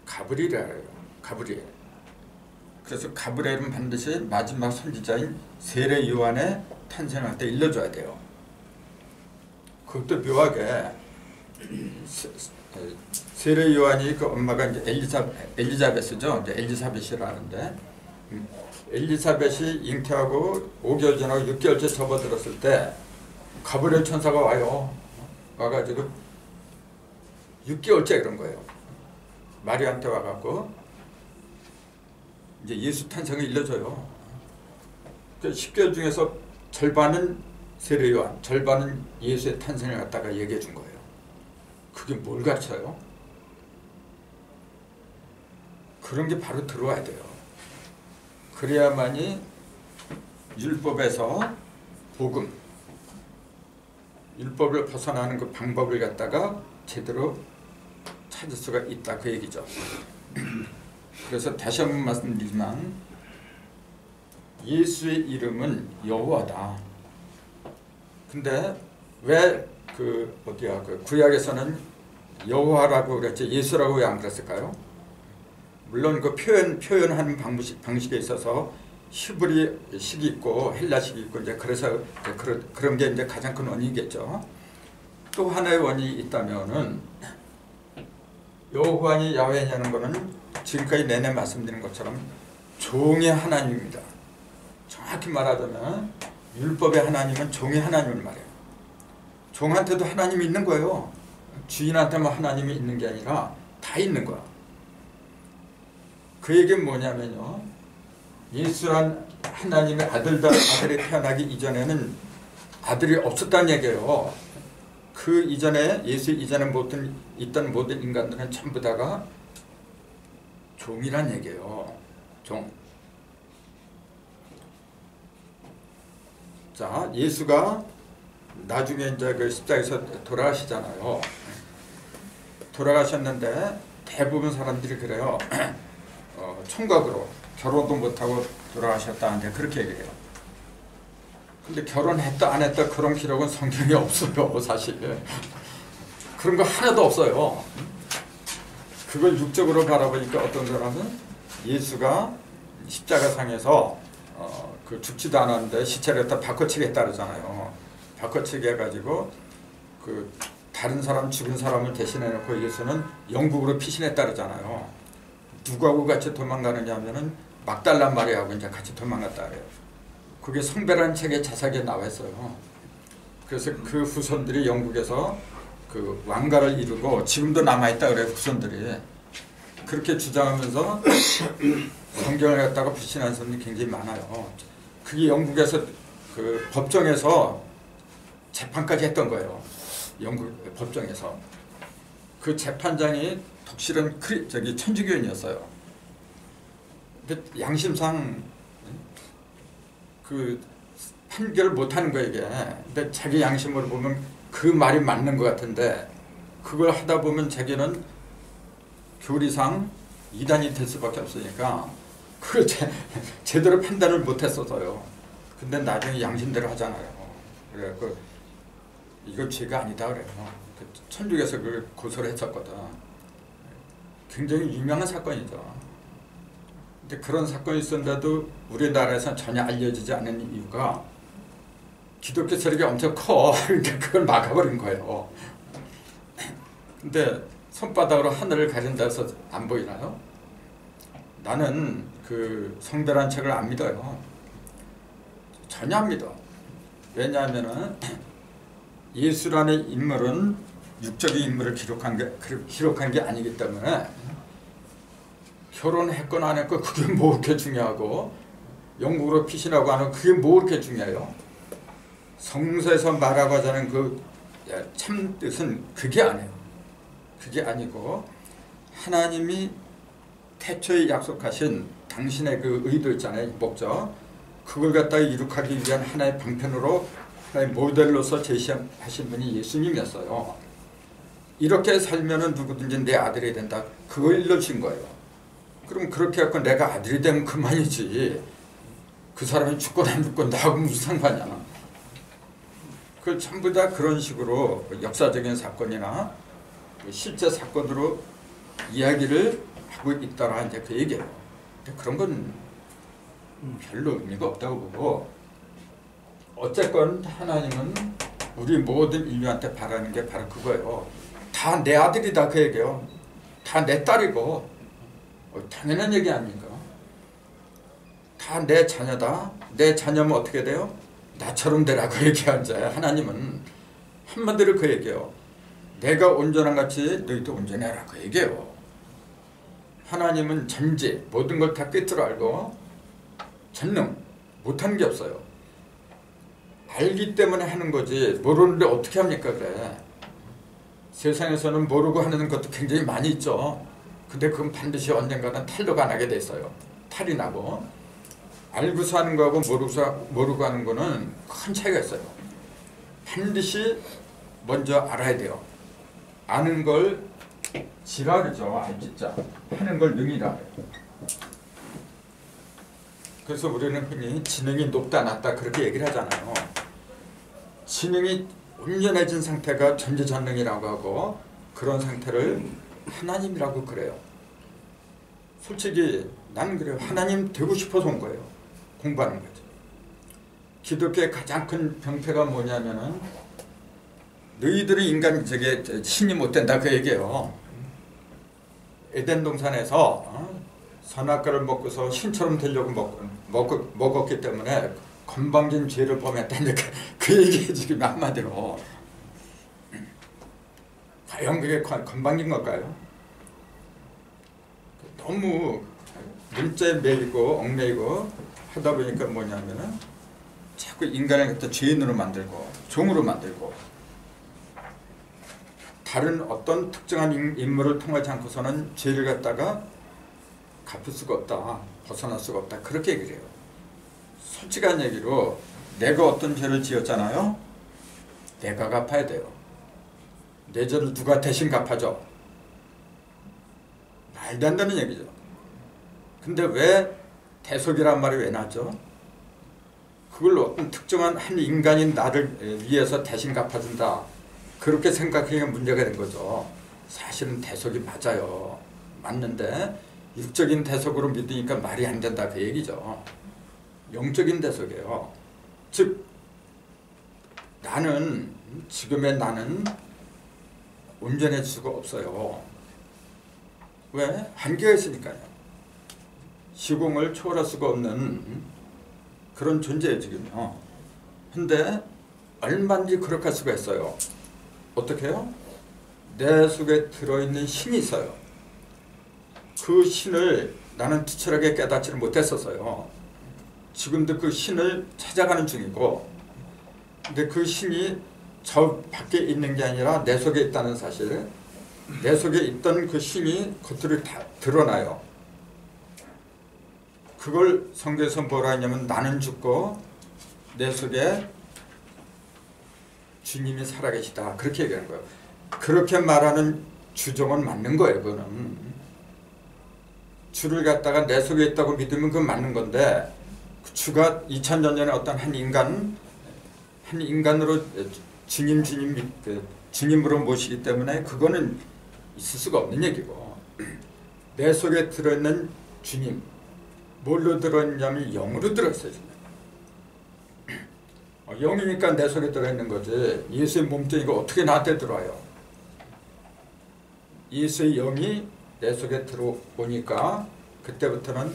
가브리엘이라고 해요. 가브리엘. 그래서 가브리엘은 반드시 마지막 선지자인 세례 요한의 탄생할 때 일러줘야 돼요. 그것도 묘하게 세례 요한이 그 엄마가 이제 엘리자베스죠. 이제 엘리사벳이라는데 엘리사벳이 잉태하고 5개월 지나고 6개월째 접어들었을 때 가브리엘 천사가 와가지고 6개월째 그런 거예요. 마리아한테 와갖고 이제 예수 탄생을 일러줘요. 그 10개월 중에서 절반은 세례 요한, 절반은 예수의 탄생을 갖다가 얘기해 준 거예요. 그게 뭘 가르쳐요? 그런 게 바로 들어와야 돼요. 그래야만이 율법에서 복음, 율법을 벗어나는 그 방법을 갖다가 제대로 찾을 수가 있다 그 얘기죠. 그래서 다시 한번 말씀드리지만 예수의 이름은 여호와다. 근데 왜 그 어디야 그 구약에서는 여호와라고 그랬지 예수라고 왜 안 그랬을까요? 물론 그 표현하는 방식에 있어서 히브리식이 있고 헬라식이 있고 이제 그래서 이제 그런 게 이제 가장 큰 원인이겠죠. 또 하나의 원인이 있다면은 여호와니 야훼냐는 거는 지금까지 내내 말씀드린 것처럼 종의 하나님입니다. 정확히 말하자면 율법의 하나님은 종의 하나님을 말해요. 종한테도 하나님이 있는 거예요. 주인한테만 하나님이 있는 게 아니라 다 있는 거야. 그 얘기는 뭐냐면요. 예수란 하나님의 아들이 태어나기 이전에는 아들이 없었다는 얘기예요. 그 이전에 예수 이전에 있던 모든 인간들은 전부 다가 종이란 얘기예요. 종. 자, 예수가 나중에 이제 그 십자가에서 돌아가시잖아요. 돌아가셨는데 대부분 사람들이 그래요. 총각으로 결혼도 못하고 돌아가셨다는데 그렇게 얘기해요. 근데 결혼했다 안 했다 그런 기록은 성경에 없어요. 사실 그런 거 하나도 없어요. 그걸 육적으로 바라보니까 어떤 사람은 예수가 십자가상에서 그 죽지도 않았는데 시체를 갖다 바꿔치기 했다 그러잖아요. 바꿔치기 해가지고 그 다른 사람 죽은 사람을 대신해놓고 예수는 영국으로 피신했다 그러잖아요. 누구하고 같이 도망가느냐 하면은 막달란 마리아하고 이제 같이 도망갔다 그래요. 그게 성배라는 책에 자세하게 나와 있어요. 그래서 그 후손들이 영국에서 그 왕가를 이루고 지금도 남아있다 그래요. 후손들이. 그렇게 주장하면서 성경을 갖다가 불신하는 사람들이 굉장히 많아요. 그게 영국에서 그 법정에서 재판까지 했던 거예요. 영국 법정에서. 그 재판장이 독실한 천주교인이었어요. 근데 양심상 그 판결을 못하는 거예요 이게. 근데 자기 양심으로 보면 그 말이 맞는 것 같은데 그걸 하다 보면 자기는 교리상 이단이 될 수밖에 없으니까 그걸 제대로 판단을 못했어서요. 근데 나중에 양심대로 하잖아요. 그래서 이거 죄가 아니다 그래요. 천주교에서 그걸 고소를 했었거든. 굉장히 유명한 사건이죠. 근데 그런 사건이 있었는데도 우리나라에서는 전혀 알려지지 않는 이유가 기독교 세력이 엄청 커. 그러니까 그걸 막아버린 거예요. 근데 손바닥으로 하늘을 가린다 해서 안 보이나요? 나는 그 성배란 책을 안 믿어요. 전혀 안 믿어. 왜냐하면은 예수라는 인물은 육적인 인물을 기록한 게 아니기 때문에 결혼했거나 안 했거나 그게 뭐 그렇게 중요하고 영국으로 피신하고 하는 그게 뭐 그렇게 중요해요? 성서에서 말하고 하자는 그 참뜻은 그게 아니에요. 그게 아니고 하나님이 태초에 약속하신 당신의 그 의도 있잖아요. 목적. 그걸 갖다가 이룩하기 위한 하나의 방편으로 하나의 모델로서 제시하신 분이 예수님이었어요. 이렇게 살면은 누구든지 내 아들이 된다. 그걸 일러주신 거예요. 그럼 그렇게 해서 내가 아들이 되면 그만이지. 그 사람이 죽건 안 죽건 나하고 무슨 상관이야. 그 전부 다 그런 식으로 역사적인 사건이나 실제 사건으로 이야기를 하고 있다라 이제 그 얘기예요. 근데 그런 건 별로 의미가 없다고 보고, 어쨌건 하나님은 우리 모든 인류한테 바라는 게 바로 그거예요. 다 내 아들이다 그 얘기예요. 다 내 딸이고, 당연한 얘기 아닙니까? 다 내 자녀다. 내 자녀면 어떻게 돼요? 나처럼 되라고 얘기하죠. 하나님은 한마디로 그 얘기예요. 내가 온전한 같이 너희도 온전해라고 얘기해요. 하나님은 전지 모든 걸 다 끝으로 알고 전능 못하는 게 없어요. 알기 때문에 하는 거지 모르는데 어떻게 합니까? 그래. 세상에서는 모르고 하는 것도 굉장히 많이 있죠. 근데 그건 반드시 언젠가는 탈도가 나게 돼 있어요. 탈이 나고. 알고서 하는 거하고 모르고 하는 거는 큰 차이가 있어요. 반드시 먼저 알아야 돼요. 아는 걸 지랄이죠. 진짜 하는 걸 능이라 해요. 그래서 우리는 흔히 지능이 높다 낮다 그렇게 얘기를 하잖아요. 지능이 온전해진 상태가 전지전능이라고 하고, 그런 상태를 하나님이라고 그래요. 솔직히 나는 그래요. 하나님 되고 싶어서 온 거예요. 공부하는 거죠. 기독교의 가장 큰 병폐가 뭐냐면은, 너희들이 인간 저게 신이 못 된다 그 얘기예요. 에덴 동산에서 선악과를 먹고서 신처럼 되려고 먹었기 때문에 건방진 죄를 범했다는 그 얘기에 지금 한마디로. 과연 그게 건방진 걸까요? 너무 문자에 매이고 얽매이고 하다 보니까 뭐냐면은 자꾸 인간을 갖다 죄인으로 만들고 종으로 만들고, 다른 어떤 특정한 인물을 통하지 않고서는 죄를 갖다가 갚을 수가 없다, 벗어날 수가 없다 그렇게 얘기를 해요. 솔직한 얘기로 내가 어떤 죄를 지었잖아요. 내가 갚아야 돼요. 내 죄를 누가 대신 갚아줘? 말도 안 되는 얘기죠. 근데 왜 대속이란 말이 왜 나죠? 그걸 어떤 특정한 한 인간인 나를 위해서 대신 갚아준다 그렇게 생각하기가 문제가 된 거죠. 사실은 대속이 맞아요. 맞는데 육적인 대속으로 믿으니까 말이 안 된다 그 얘기죠. 영적인 대속이에요. 즉 나는 지금의 나는 온전해질 수가 없어요. 왜? 한계가 있으니까요. 시공을 초월할 수가 없는 그런 존재예요 지금요. 근데 얼마든지 그렇게 할 수가 있어요. 어떻게 해요? 내 속에 들어있는 신이 있어요. 그 신을 나는 투철하게 깨닫지를 못했었어요. 지금도 그 신을 찾아가는 중이고, 근데 그 신이 저 밖에 있는 게 아니라 내 속에 있다는 사실, 내 속에 있던 그 신이 겉으로 다 드러나요. 그걸 성경에서 뭐라 했냐면 나는 죽고 내 속에 주님이 살아계시다 그렇게 얘기하는 거예요. 그렇게 말하는 주종은 맞는 거예요. 그거는 주를 갖다가 내 속에 있다고 믿으면 그건 맞는 건데, 그 주가 2000년 전에 어떤 한 인간으로 주님으로 모시기 때문에 그거는 있을 수가 없는 얘기고, 내 속에 들어있는 주님 뭘로 들어있냐면 영으로 들어있어요. 영이니까 내 속에 들어있는 거지. 예수의 몸뚱이가 어떻게 나한테 들어와요? 예수의 영이 내 속에 들어오니까 그때부터는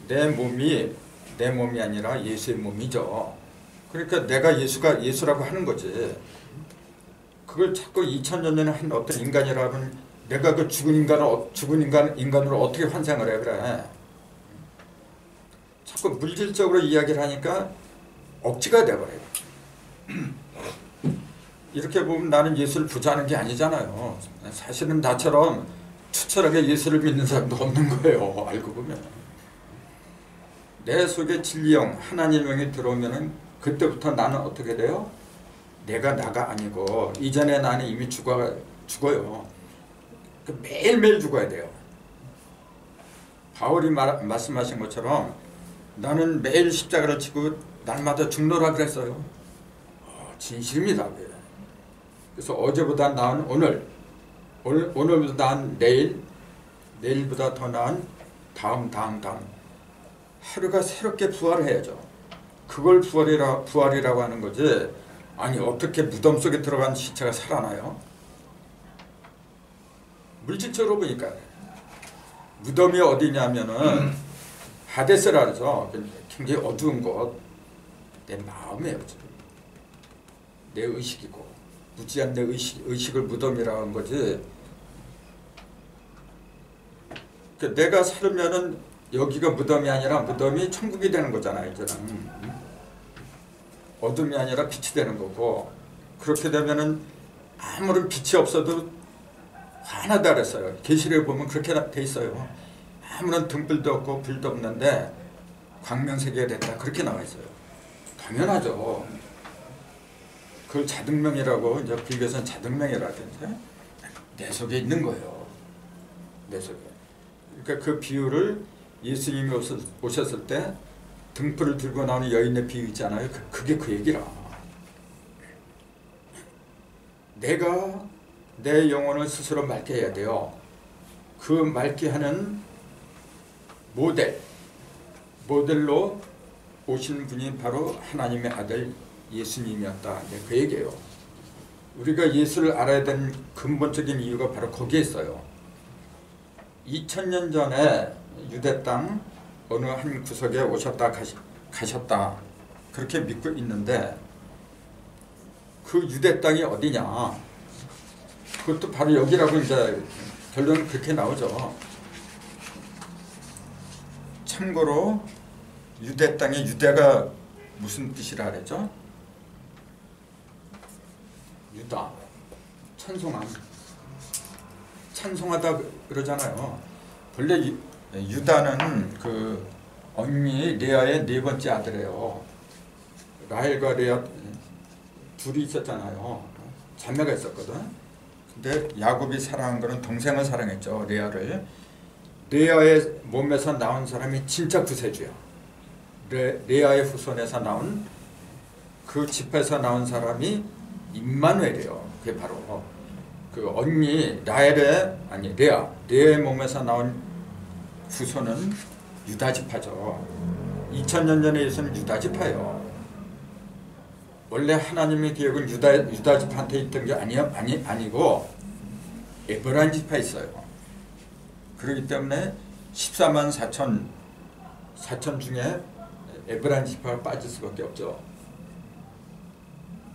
내 몸이 아니라 예수의 몸이죠. 그러니까 내가 예수라고 하는 거지. 그걸 자꾸 2000년 전에 한 어떤 인간이라면 내가 그 죽은 인간으로 어떻게 환생을 해 그래. 자꾸 물질적으로 이야기를 하니까 억지가 돼버려요. 이렇게 보면 나는 예수를 부자하는 게 아니잖아요. 사실은 나처럼 투철하게 예수를 믿는 사람도 없는 거예요. 알고 보면. 내 속에 진리영, 하나님의 영이 들어오면은 그때부터 나는 어떻게 돼요? 내가 나가 아니고 이전에 나는 이미 죽어요. 매일매일 죽어야 돼요. 바울이 말씀하신 것처럼 나는 매일 십자가를 지고 날마다 죽노라 그랬어요. 진실입니다. 그래서 어제보다 나은 오늘보다 나은 내일, 내일보다 더 나은 다음 하루가 새롭게 부활해야죠. 그걸 부활이라고 하는 거지. 아니 어떻게 무덤 속에 들어간 시체가 살아나요? 물질적으로 보니까 무덤이 어디냐면은 하데스라 그러죠. 굉장히 어두운 곳. 내 마음이에요. 내 의식이고 무지한 내 의식을 무덤이라고 하는 거지. 내가 살면은 여기가 무덤이 아니라 무덤이 천국이 되는 거잖아요. 이제는 어둠이 아니라 빛이 되는 거고, 그렇게 되면은 아무런 빛이 없어도 환하다 그랬어요. 계시록에 보면 그렇게 돼 있어요. 아무런 등불도 없고 불도 없는데 광명세계가 됐다 그렇게 나와 있어요. 당연하죠. 그걸 자등명이라고 이제 불교에서는 자등명이라든지 내 속에 있는 거예요. 내 속에. 그러니까 그 비유를 예수님이 오셨을 때 등불을 들고 나오는 여인의 비유 있잖아요. 그게 그 얘기라. 내가 내 영혼을 스스로 맑게 해야 돼요. 그 맑게 하는 모델로 오신 분이 바로 하나님의 아들 예수님이었다. 그 얘기예요. 우리가 예수를 알아야 되는 근본적인 이유가 바로 거기에 있어요. 2000년 전에 유대 땅 어느 한 구석에 오셨다 가셨다 그렇게 믿고 있는데, 그 유대 땅이 어디냐? 그것도 바로 여기라고 이제 결론은 그렇게 나오죠. 참고로 유대 땅의 유대가 무슨 뜻이라 그랬죠? 유다, 찬송하다 그러잖아요. 본래 유다는 그 언니 레아의 네 번째 아들이에요. 라헬과 레아 둘이 있었잖아요. 자매가 있었거든. 근데 야곱이 사랑한 거는 동생을 사랑했죠. 레아를. 레아의 몸에서 나온 사람이 진짜 구세주야. 레아의 후손에서 나온 그 집에서 나온 사람이 임마누엘이에요. 그게 바로 그 언니 레아의 몸에서 나온 후손은 유다 지파죠. 2000년 전에 예수는 유다 지파예요. 원래 하나님의 계획은 유다 지파한테 있던 게 아니고 에브라임 지파에 있어요. 그렇기 때문에 14만 4천 중에 에브라임 지파가 빠질 수밖에 없죠.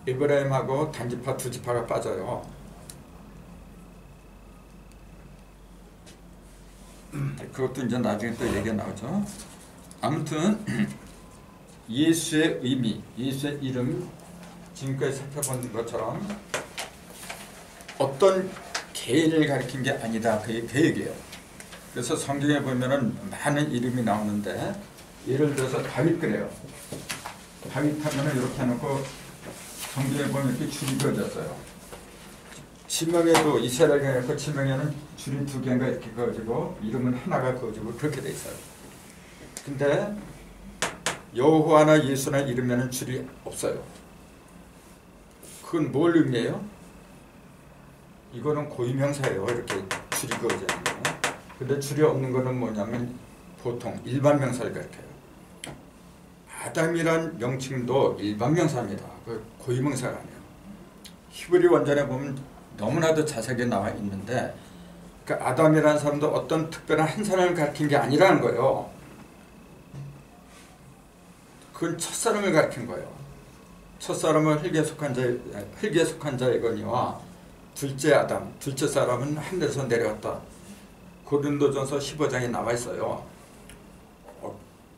에브라임하고 단지파 두 지파가 빠져요. 그것도 이제 나중에 또 얘기가 나오죠. 아무튼 예수의 의미, 예수의 이름, 지금까지 살펴본 것처럼 어떤 개인을 가리킨 게 아니다. 그 얘기예요. 그래서 성경에 보면은 많은 이름이 나오는데, 예를 들어서 다윗 그래요. 다윗 하면은 이렇게 해놓고 성경에 보면 이렇게 줄이 그어졌어요. 지명에도 이스라엘에 해놓고 지명에는 줄이 두 개인가 이렇게 그어지고 이름은 하나가 그어지고 그렇게 돼 있어요. 근데 여호와나 예수나 이름에는 줄이 없어요. 그건 뭘 의미해요? 이거는 고유명사예요. 이렇게 줄이 그어져 있는 거. 근데 줄이 없는 거는 뭐냐면 보통 일반 명사를 가리켜요. 아담이란 명칭도 일반 명사입니다. 그 고유명사가 아니에요. 히브리 원전에 보면 너무나도 자세하게 나와 있는데, 그 아담이라는 사람도 어떤 특별한 한 사람을 가리킨 게 아니라는 거예요. 그건 첫사람을 가리킨 거예요. 첫사람은 흙에 속한 자이거니와 둘째 아담, 둘째 사람은 하늘에서 내려왔다. 고린도전서 15장에 나와 있어요.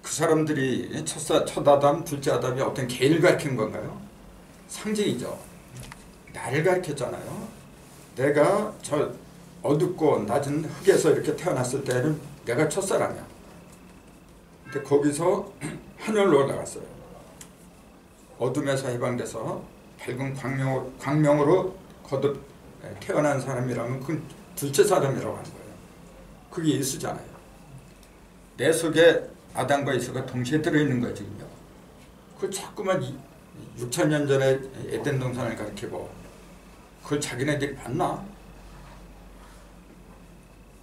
그 사람들이 첫 아담, 둘째 아담이 어떤 개를 가리킨 건가요? 상징이죠. 나를 가리켰잖아요. 내가 저 어둡고 낮은 흙에서 이렇게 태어났을 때는 내가 첫사람이야. 근데 거기서 하늘로 올라갔어요. 어둠에서 해방돼서 밝은 광명으로 거듭 태어난 사람이라면 그건 둘째 사람이라고 하는 거예요. 그게 예수잖아요. 내 속에 아담과 예수가 동시에 들어있는 거예요, 지금요. 그걸 자꾸만 6,000년 전에 에덴 동산을 가리키고 그걸 자기네들이 봤나?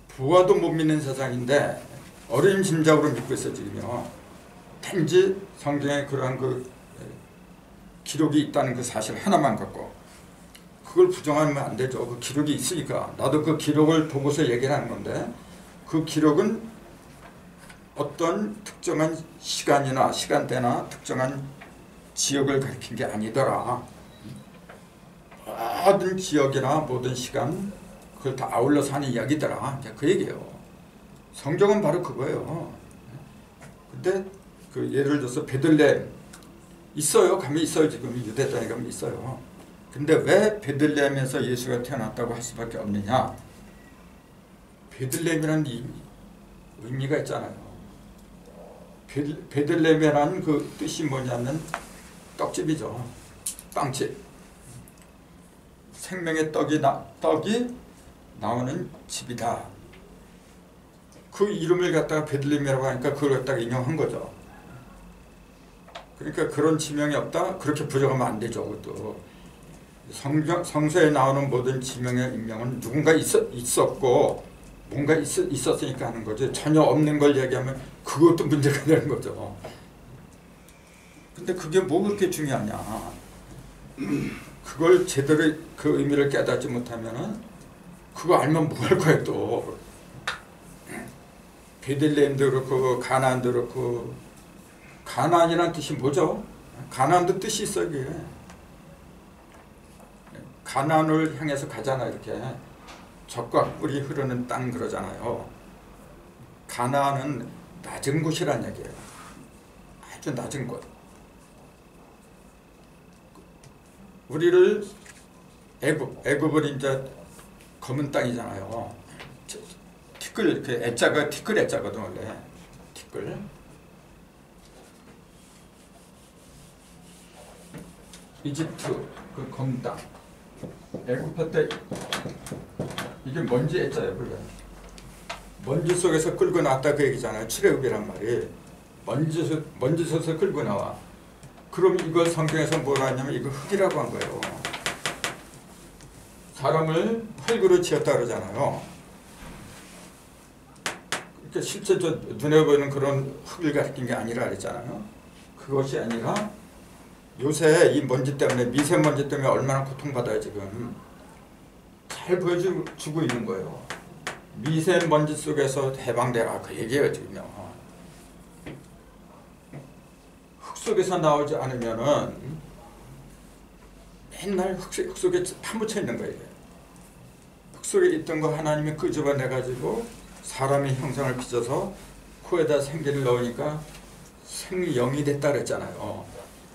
부하도 못 믿는 세상인데 어린심작으로 믿고 있어, 지금요. 단지 성경에 그러한 그 기록이 있다는 그 사실 하나만 갖고 그걸 부정하면 안 되죠. 그 기록이 있으니까. 나도 그 기록을 보고서 얘기를 하는 건데 그 기록은 어떤 특정한 시간이나 시간대나 특정한 지역을 가리킨 게 아니더라. 모든 지역이나 모든 시간 그걸 다 아울러서 하는 이야기더라. 그 얘기예요. 성경은 바로 그거예요. 근데 그 예를 들어서 베들레헴 있어요. 가면 있어요. 지금 유대 땅에 가면 있어요. 근데 왜 베들레헴에서 예수가 태어났다고 할 수밖에 없느냐? 베들레헴이라는 의미가 있잖아요. 베들레헴이라는 그 뜻이 뭐냐면 떡집이죠. 빵집. 생명의 떡이 나오는 집이다. 그 이름을 갖다가 베들레헴이라고 하니까 그걸 갖다가 인용한 거죠. 그러니까 그런 지명이 없다? 그렇게 부정하면 안 되죠. 그것도. 성서에 나오는 모든 지명의 인명은 누군가 있었고 뭔가 있었으니까 하는 거지. 전혀 없는 걸 얘기하면 그것도 문제가 되는 거죠. 근데 그게 뭐 그렇게 중요하냐. 그걸 제대로 그 의미를 깨닫지 못하면은 그거 알면 뭐 할 거야 또. 베들레헴도 그렇고 가나안도 그렇고. 가나안이라는 뜻이 뭐죠? 가나안도 뜻이 있어 이게. 가나안을 향해서 가잖아 이렇게. 젖과 꿀이 흐르는 땅 그러잖아요. 가나안은 낮은 곳이란 얘기예요. 아주 낮은 곳. 우리를 애굽을 이제 검은 땅이잖아요. 티끌 이렇게 애자가 티끌 애자거든 원래. 티끌. 이집트 그 검은 땅. 애굽 때 이게 먼지 애자예요, 원래. 먼지 속에서 끌고 나왔다 그 얘기잖아요. 출애굽이란 말이. 먼지 속에서 끌고 나와. 그럼 이걸 성경에서 뭐라 하냐면 이거 흙이라고 한 거예요. 사람을 흙으로 지었다 그러잖아요. 그러니까 실제 저 눈에 보이는 그런 흙을 가리킨 게 아니라 그랬잖아요. 그것이 아니라 요새 이 먼지 때문에 미세먼지 때문에 얼마나 고통받아요 지금. 잘 보여주고 있는 거예요. 미세먼지 속에서 해방되라 그 얘기예요 지금요. 흙 속에서 나오지 않으면은 맨날 흙 속에 파묻혀 있는 거예요. 흙 속에 있던 거 하나님이 끄집어내 가지고 사람의 형상을 빚어서 코에다 생기를 넣으니까 생명이 됐다 그랬잖아요.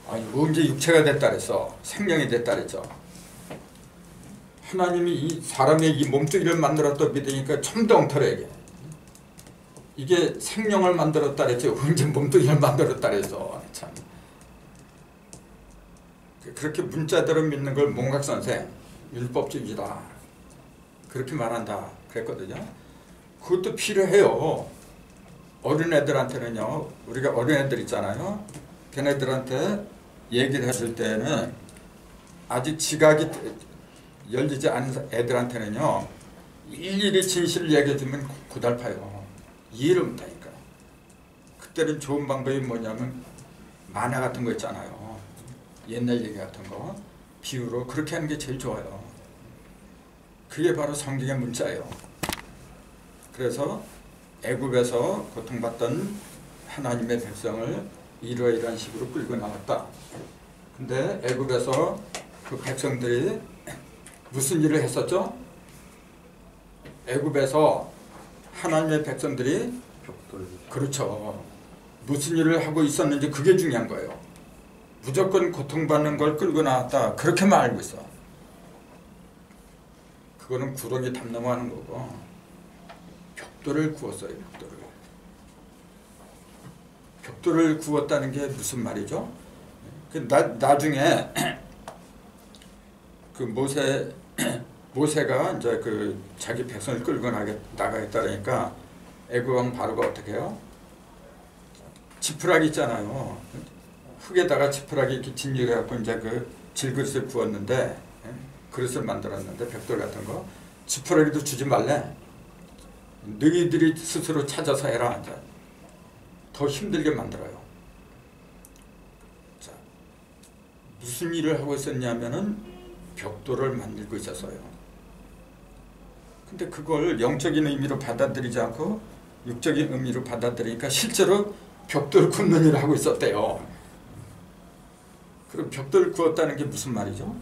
아니 언제 육체가 됐다 그랬어. 생명이 됐다 그랬죠. 하나님이 이 사람의 이 몸뚱이를 만들었다 믿으니까 참 더 엉터리게. 이게 생명을 만들었다 그랬지 언제 몸뚱이를 만들었다 그랬어. 참. 그렇게 문자대로 믿는 걸 몽각선생 율법주의다 그렇게 말한다 그랬거든요. 그것도 필요해요. 어린애들한테는요. 우리가 어린애들 있잖아요. 걔네들한테 얘기를 해줄 때는 아직 지각이 열리지 않은 애들한테는요. 일일이 진실을 얘기해주면 고달파요. 이해를 못하니까. 그때는 좋은 방법이 뭐냐면 만화 같은 거 있잖아요. 옛날 얘기 같은 거. 비유로 그렇게 하는 게 제일 좋아요. 그게 바로 성경의 문자예요. 그래서 애굽에서 고통받던 하나님의 백성을 이러이러한 식으로 끌고 나왔다. 근데 애굽에서 그 백성들이 무슨 일을 했었죠? 애굽에서 하나님의 백성들이 그렇죠. 무슨 일을 하고 있었는지 그게 중요한 거예요. 무조건 고통받는 걸 끌고 나왔다. 그렇게만 알고 있어. 그거는 구렁이 담 넘어가는 거고 벽돌을 구웠어요. 벽돌을 구웠다는 게 무슨 말이죠? 나중에 그 모세가 이제 그 자기 백성을 끌고 나가겠다 그러니까 애굽 왕 바로가 어떻게 해요? 지푸라기 있잖아요. 흙에다가 지푸라기 이렇게 진열해 갖고 이제 그 질그릇을 부었는데 그릇을 만들었는데 벽돌 같은 거 지푸라기도 주지 말래. 너희들이 스스로 찾아서 해라. 더 힘들게 만들어요. 무슨 일을 하고 있었냐면은 벽돌을 만들고 있었어요. 근데 그걸 영적인 의미로 받아들이지 않고 육적인 의미로 받아들이니까 실제로 벽돌 굽는 일을 하고 있었대요. 그럼 벽돌 구웠다는 게 무슨 말이죠?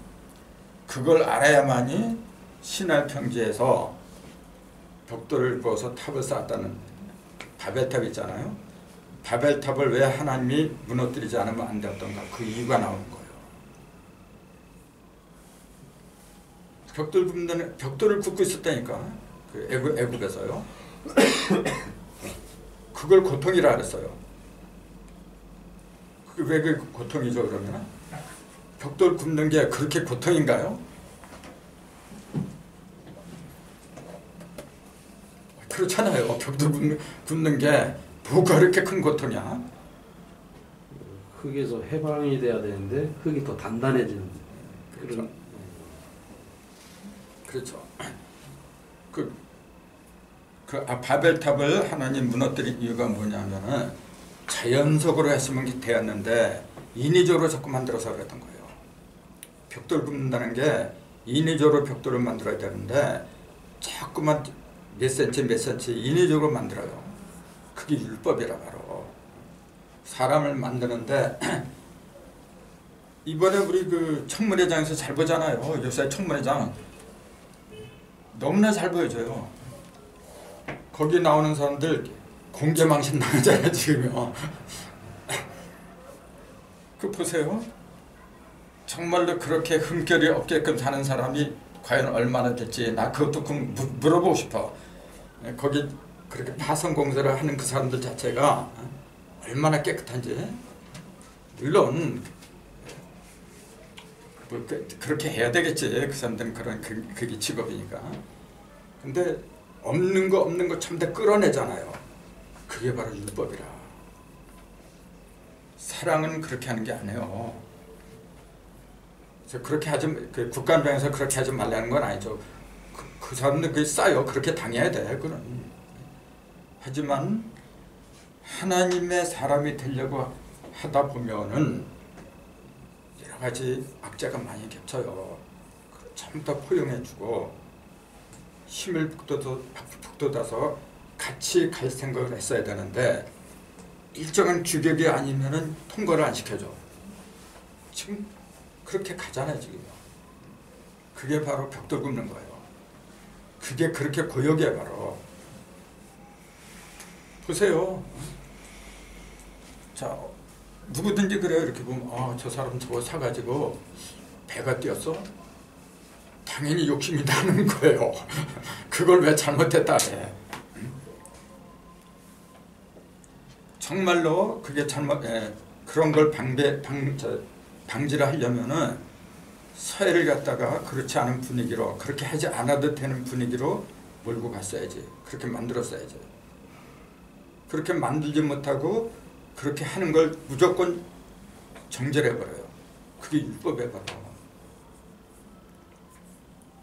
그걸 알아야만이 신할 평지에서 벽돌을 구워서 탑을 쌓았다는 바벨탑 있잖아요. 바벨탑을 왜 하나님이 무너뜨리지 않으면 안 되었던가, 그 이유가 나오는 거예요. 벽돌을 굽고 있었다니까, 그 애굽에서요. 그걸 고통이라 그랬어요. 왜 그 고통이죠 그러면? 벽돌 굽는 게 그렇게 고통인가요? 그렇잖아요. 벽돌 굽는 게 뭐가 그렇게 큰 고통이야? 흙에서 해방이 돼야 되는데 흙이 더 단단해지는 그렇죠. 그렇죠. 바벨탑을 하나님 무너뜨린 이유가 뭐냐면은 자연적으로 했으면 되었는데 인위적으로 자꾸 만들어서 그랬던 거예요. 벽돌 굽는다는 게 인위적으로 벽돌을 만들어야 되는데 자꾸만 몇 센치 인위적으로 만들어요. 그게 율법이라 바로. 사람을 만드는데 이번에 우리 그 청문회장에서 잘 보잖아요. 요새 청문회장 너무나 잘 보여줘요. 거기 나오는 사람들 공개망신 나가잖아요 지금요. 그 보세요. 정말로 그렇게 흠결이 없게끔 사는 사람이 과연 얼마나 될지 나 그것도 물어보고 싶어. 거기 그렇게 파손 공사를 하는 그 사람들 자체가 얼마나 깨끗한지. 물론 뭐 그렇게 해야 되겠지. 그 사람들은 그게 직업이니까. 근데 없는 거 참다 끌어내잖아요. 그게 바로 율법이라. 사랑은 그렇게 하는 게 아니에요. 그래서 그렇게 하지, 국가안방에서 그렇게 하지 말라는 건 아니죠. 그 사람들 그게 싸요. 그렇게 당해야 돼. 그건. 하지만 하나님의 사람이 되려고 하다 보면은 여러 가지 악재가 많이 겹쳐요. 참다 포용해주고 힘을 북돋아서 같이 갈 생각을 했어야 되는데 일정한 규격이 아니면은 통과를 안 시켜줘. 지금 그렇게 가잖아요 지금. 그게 바로 벽돌 굽는 거예요. 그게 그렇게 고역이에요 바로. 보세요. 자, 누구든지 그래요. 이렇게 보면 저 사람 저거 사가지고 배가 뛰었어? 당연히 욕심이 나는 거예요. 그걸 왜 잘못했다 해. 정말로 그게 그런 걸 방지를 하려면은 사회를 갖다가 그렇지 않은 분위기로, 그렇게 하지 않아도 되는 분위기로 몰고 갔어야지. 그렇게 만들었어야지. 그렇게 만들지 못하고 그렇게 하는 걸 무조건 정죄해버려요. 그게 율법에 바로.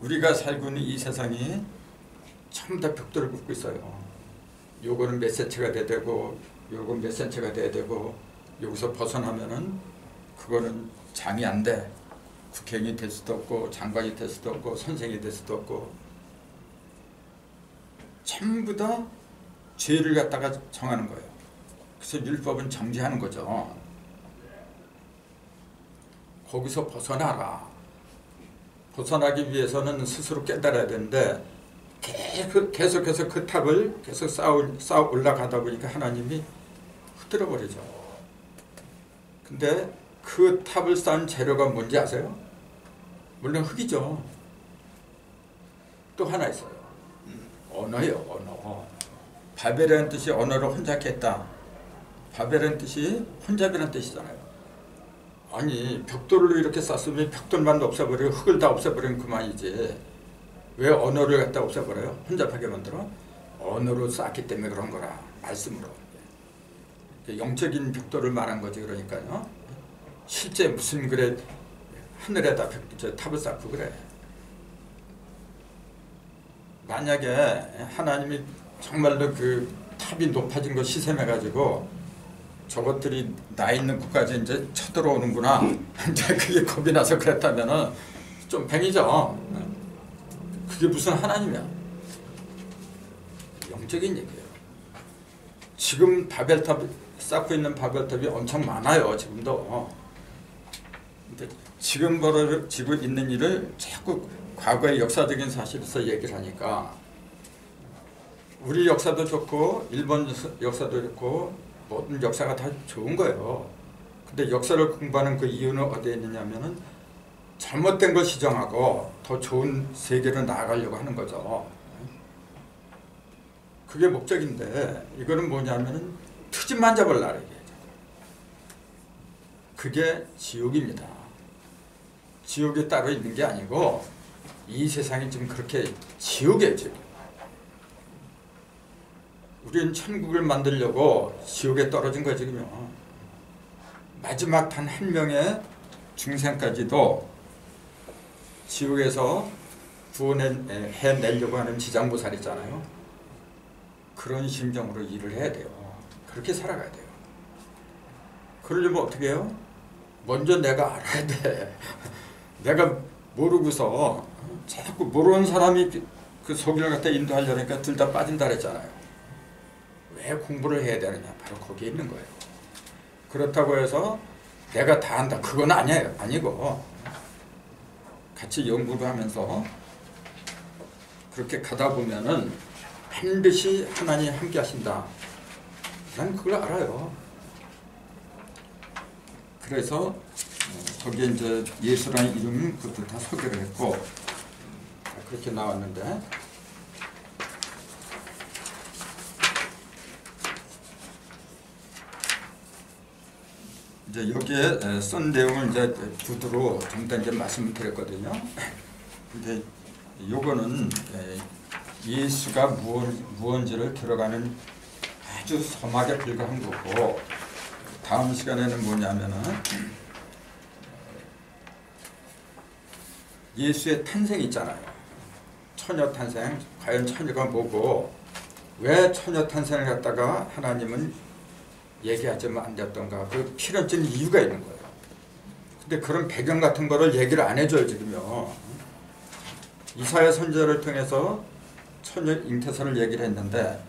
우리가 살고 있는 이 세상이 전부 다 벽돌을 굽고 있어요. 요거는 몇 센치가 돼야 되고 요건 몇 센치가 돼야 되고 여기서 벗어나면은 그거는 장이 안 돼. 국회의원이 될 수도 없고 장관이 될 수도 없고 선생이 될 수도 없고 전부 다 죄를 갖다가 정하는 거예요. 그래서 율법은 정죄하는 거죠. 거기서 벗어나라. 벗어나기 위해서는 스스로 깨달아야 되는데 계속해서 그 탑을 계속 쌓아 올라가다 보니까 하나님이 흔들어 버리죠. 근데 그 탑을 쌓은 재료가 뭔지 아세요? 물론 흙이죠. 또 하나 있어요. 언어예요. 언어. 바벨이라는 뜻이 언어를 혼잡게 했다. 바벨이라는 뜻이 혼잡이라는 뜻이잖아요. 아니 벽돌로 이렇게 쌌으면 벽돌만 없애버리고 흙을 다 없애버리면 그만이지. 왜 언어를 갖다 없애버려요? 혼잡하게 만들어? 언어로 쌓기 때문에 그런 거라. 말씀으로. 영적인 벽돌을 말한 거지. 그러니까요. 실제 무슨 그래 하늘에다 탑을 쌓고 그래. 만약에 하나님이 정말로 그 탑이 높아진 거 시샘해가지고 저것들이 나 있는 곳까지 이제 쳐들어오는구나. 이제 그게 겁이 나서 그랬다면은 좀 뱅이죠. 그게 무슨 하나님이야? 영적인 얘기예요. 지금 바벨탑 쌓고 있는 바벨탑이 엄청 많아요. 지금도. 근데 지금 벌어지고 있는 일을 자꾸 과거의 역사적인 사실에서 얘기를 하니까 우리 역사도 좋고 일본 역사도 좋고 모든 역사가 다 좋은 거예요. 근데 역사를 공부하는 그 이유는 어디에 있느냐면은 잘못된 걸 시정하고 더 좋은 세계로 나아가려고 하는 거죠. 그게 목적인데 이거는 뭐냐면은 트집만 잡으려고 얘기해요. 그게 지옥입니다. 지옥이 따로 있는 게 아니고 이 세상이 지금 그렇게 지옥이에요. 지금. 우리는 천국을 만들려고 지옥에 떨어진 거예요. 지금요. 마지막 단 한 명의 중생까지도 지옥에서 구원해내려고 하는 지장보살이잖아요. 그런 심정으로 일을 해야 돼요. 그렇게 살아가야 돼요. 그러려면 어떻게 해요? 먼저 내가 알아야 돼. 내가 모르고서 자꾸 모르는 사람이 그 속을 갖다 인도하려니까 둘 다 빠진다 그랬잖아요. 왜 공부를 해야 되느냐? 바로 거기에 있는 거예요. 그렇다고 해서 내가 다 안다. 그건 아니에요. 아니고 같이 연구를 하면서 그렇게 가다 보면은 반드시 하나님 함께 하신다. 난 그걸 알아요. 그래서 거기에 이제 예수라는 이름은 그것도 다 소개를 했고 그렇게 나왔는데 이제 여기에 쓴 내용을 이제 두두로 좀 더 이제 말씀을 드렸거든요. 근데 요거는 예수가 무언지를 들어가는 아주 서막에 불과한 거고 다음 시간에는 뭐냐면은 예수의 탄생이 있잖아요. 처녀 탄생. 과연 처녀가 뭐고 왜 처녀 탄생을 갖다가 하나님은 얘기하자면 안 됐던가. 그 필연적인 이유가 있는 거예요. 근데 그런 배경 같은 거를 얘기를 안 해줘요. 지금요. 이사야 선지자를 통해서 처녀 잉태설을 얘기를 했는데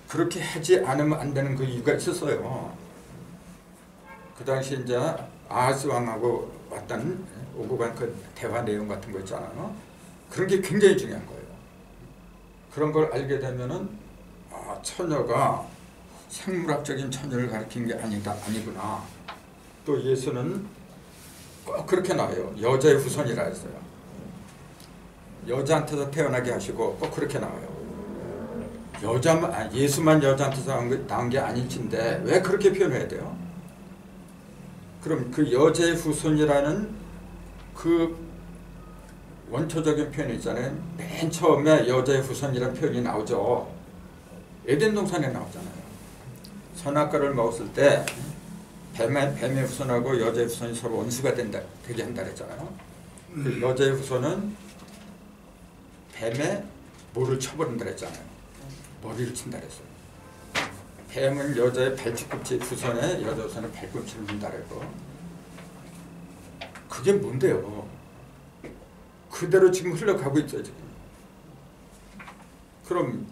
그렇게 하지 않으면 안 되는 그 이유가 있었어요. 그 당시 이제 아하스 왕하고 왔던 오고 간 그 대화 내용 같은 거 있잖아요. 그런 게 굉장히 중요한 거예요. 그런 걸 알게 되면은 아, 처녀가 생물학적인 처녀를 가리킨 게 아니구나. 또 예수는 꼭 그렇게 나와요. 여자의 후손이라 했어요. 여자한테서 태어나게 하시고 꼭 그렇게 나와요. 예수만 여자한테서 나온 게 아닐진데 왜 그렇게 표현해야 돼요? 그럼 그 여자의 후손이라는 그 원초적인 표현이 있잖아요. 맨 처음에 여자의 후손이라는 표현이 나오죠. 에덴 동산에 나오잖아요. 선악과를 먹었을 때 뱀의 후손하고 여자의 후손이 서로 원수가 되게 한다 그랬잖아요. 그 여자의 후손은 뱀의 모를 쳐버린다 그랬잖아요. 머리를 친다 그랬어요. 뱀은 여자의 발뒤꿈치 후손에 여자 후손의 발꿈치를 문다 그랬고 그게 뭔데요? 그대로 지금 흘러가고 있죠. 지금. 그럼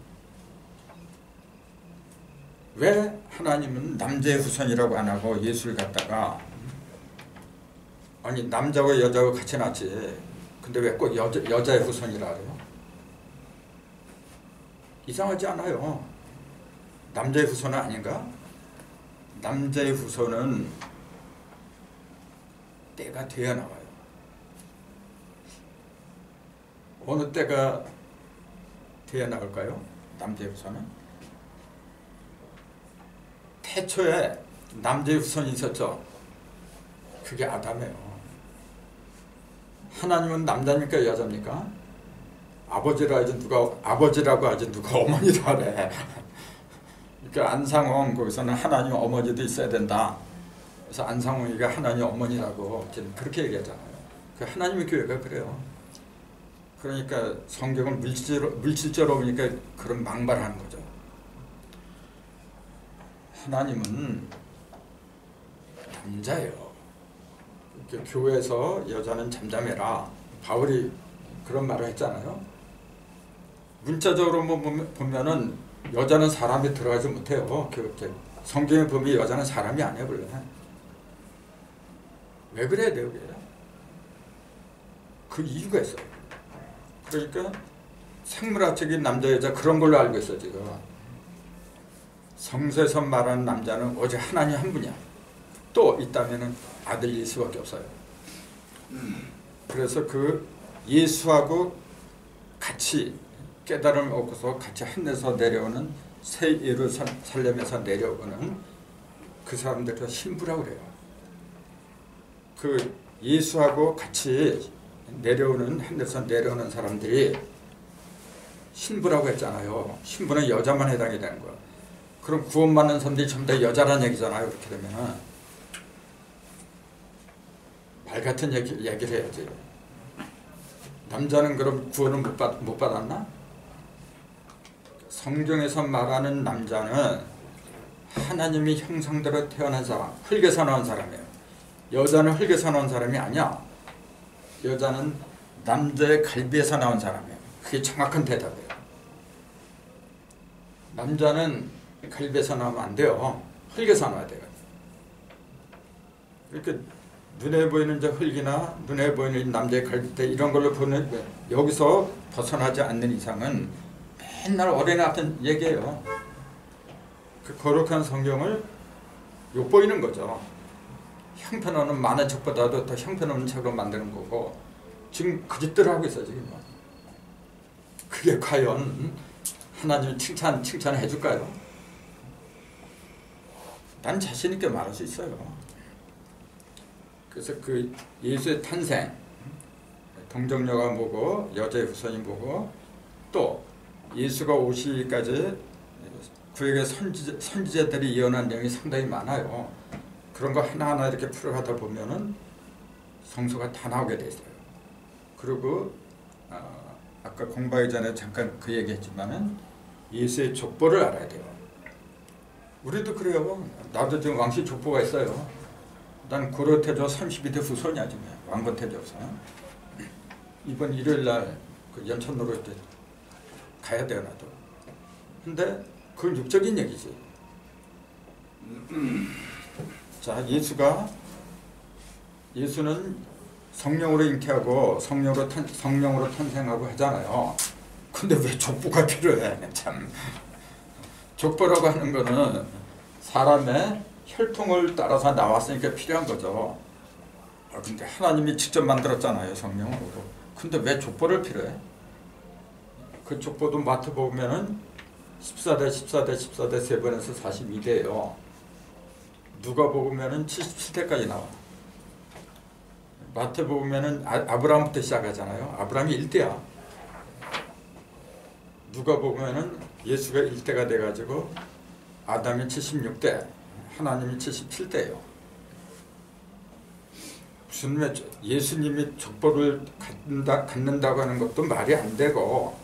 왜 하나님은 남자의 후손이라고 안 하고 예수를 갖다가 아니 남자와 여자가 같이 낳지 근데 왜 꼭 여자의 후손이라 그래요? 이상하지 않아요. 남자의 후손은 아닌가? 남자의 후손은 때가 돼야 나와요. 어느 때가 돼야 나올까요? 남자의 후손은? 태초에 남자의 후손이 있었죠. 그게 아담이에요. 하나님은 남자입니까 여자입니까? 아버지라고 하지 누가 어머니라 하래. 그러니까 안상홍 거기서는 하나님 어머니도 있어야 된다. 그래서 안상홍이가 하나님 어머니라고 그렇게 얘기하잖아요. 그 하나님의 교회가 그래요. 그러니까 성경을 물질적으로 보니까 그런 막말하는 거죠. 하나님은 남자예요. 이렇게 교회에서 여자는 잠잠해라. 바울이 그런 말을 했잖아요. 문자적으로 보면은 여자는 사람이 들어가지 못해요. 그렇게 성경에 보면 여자는 사람이 아니에요, 원래. 왜 그래야 돼요, 그게? 그 이유가 있어요. 그러니까 생물학적인 남자 여자 그런 걸로 알고 있어 지금. 성서에서 말하는 남자는 오직 하나님 한 분이야. 또 있다면은 아들 예수밖에 없어요. 그래서 그 예수하고 같이 깨달음을 얻고서 같이 하늘에서 내려오는 새 예루살렘에서 내려오는 그 사람들을 신부라고 그래요. 그 예수하고 같이 내려오는 하늘에서 내려오는 사람들이 신부라고 했잖아요. 신부는 여자만 해당이 되는 거야. 그럼 구원받는 사람들이 전부 다 여자란 얘기잖아요. 그렇게 되면은 말 같은 얘기를 해야지. 남자는 그럼 구원을 못 받았나? 성경에서 말하는 남자는 하나님의 형상대로 태어난 사람, 흙에서 나온 사람이에요. 여자는 흙에서 나온 사람이 아니야. 여자는 남자의 갈비에서 나온 사람이에요. 그게 정확한 대답이에요. 남자는 갈비에서 나오면 안 돼요. 흙에서 나와야 돼요. 이렇게 눈에 보이는 저 흙이나 눈에 보이는 남자의 갈비뼈 이런 걸로 보는 여기서 벗어나지 않는 이상은 맨날 어린애 같은 얘기예요. 그 거룩한 성경을 욕보이는 거죠. 형편없는 많은 책보다도 더 형편없는 책으로 만드는 거고 지금 그 짓들을 하고 있어 지금. 그게 과연 하나님이 칭찬해 줄까요? 난 자신 있게 말할 수 있어요. 그래서 그 예수의 탄생, 동정녀가 뭐고 여자의 후손이 뭐고 또 예수가 오시기까지 그에게 선지자들이 예언한 내용이 상당히 많아요. 그런 거 하나하나 이렇게 풀어가다 보면은 성서가 다 나오게 돼 있어요. 그리고 아까 공부하기 전에 잠깐 그 얘기했지만은 예수의 족보를 알아야 돼요. 우리도 그래요. 나도 지금 왕실 족보가 있어요. 난 고려태조 32대 후손이야 지금. 왕건태조서. 이번 일요일날 그 연천로로 때 가야 돼요 나도. 근데 그건 육적인 얘기지. 자, 예수는 성령으로 잉태하고 성령으로 탄생하고 하잖아요. 근데 왜 족보가 필요해? 참. 족보라고 하는 거는 사람의 혈통을 따라서 나왔으니까 필요한 거죠. 근데 하나님이 직접 만들었잖아요, 성령으로. 근데 왜 족보를 필요해? 그 족보도 마태복음에는 14대 14대 14대 3번에서 42대예요. 누가복음에는 77대까지 나와. 마태복음에는 아브라함부터 시작하잖아요. 아브라함이 1대야. 누가복음에는 예수가 1대가 돼가지고 아담이 76대, 하나님이 77대예요. 무슨 예수님이 족보를 갖는다고 하는 것도 말이 안 되고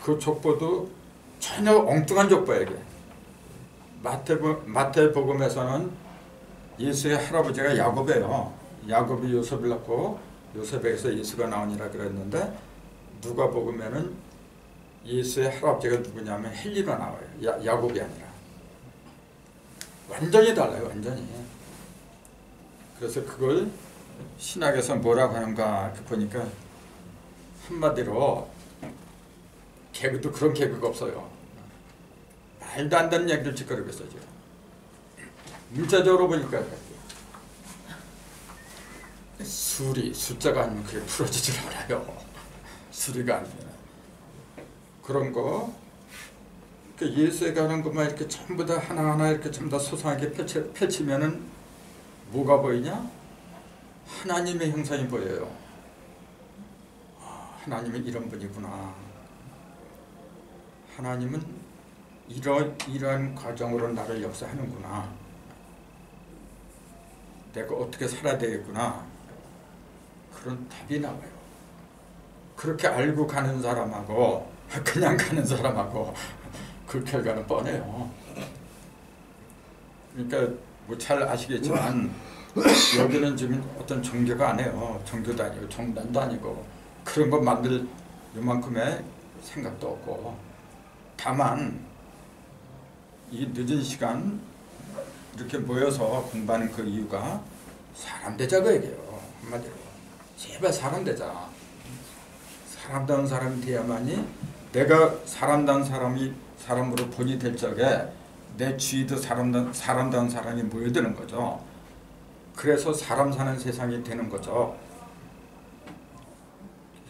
그 족보도 전혀 엉뚱한 족보야 이게. 마태복음에서는 예수의 할아버지가 야곱이에요. 야곱이 요셉을 낳고 요셉에게서 예수가 나오니라 그랬는데 누가복음에는 예수의 할아버지가 누구냐면 헬리로 나와요. 야곱이 아니라. 완전히 달라요. 완전히. 그래서 그걸 신학에서 뭐라고 하는가 보니까 한마디로 개그도 그런 개그가 없어요. 말도 안 되는 얘기를 짓거리고 있어요. 지금. 문자적으로 보니까 숫자가 아니면 그게 풀어지질 않아요. 수리가 아니면. 그런 거 예수에 관한 것만 이렇게 전부 다 하나하나 이렇게 전부 다 소상하게 펼치면은 뭐가 보이냐? 하나님의 형상이 보여요. 하나님은 이런 분이구나. 하나님은 이러한 과정으로 나를 역사하는구나. 내가 어떻게 살아야 되겠구나. 그런 답이 나와요. 그렇게 알고 가는 사람하고 그냥 가는 사람하고 그 결과는 뻔해요. 그러니까 뭐 잘 아시겠지만 여기는 지금 어떤 종교가 아니에요. 종교도 아니고 종단도 아니고 그런 거 만들 요만큼의 생각도 없고 다만 이 늦은 시간 이렇게 모여서 공부하는 그 이유가 사람 되자고 얘기해요. 한마디로 제발 사람 되자. 사람다운 사람이 돼야만이 내가 사람다운 사람으로 본이 될 적에 내 주위도 사람다운 사람이 모여드는 거죠. 그래서 사람 사는 세상이 되는 거죠.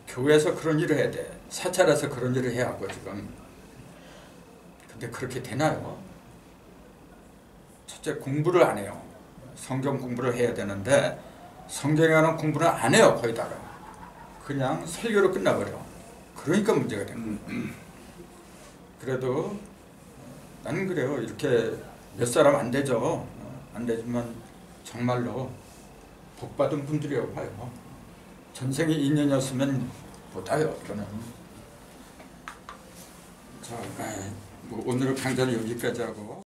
교회에서 그런 일을 해야 돼. 사찰에서 그런 일을 해야 하고 지금. 근데 그렇게 되나요? 첫째 공부를 안 해요. 성경 공부를 해야 되는데 성경에 관한 공부를 안 해요. 거의다가. 그냥 설교로 끝나버려. 그러니까 문제가 되는 거예요. 그래도 나는 그래요. 이렇게 몇 사람 안 되죠. 안 되지만 정말로 복받은 분들이라고 봐요. 전생에 인연이었으면 못해요. 이거는. 자, 뭐 오늘 강좌는 여기까지 하고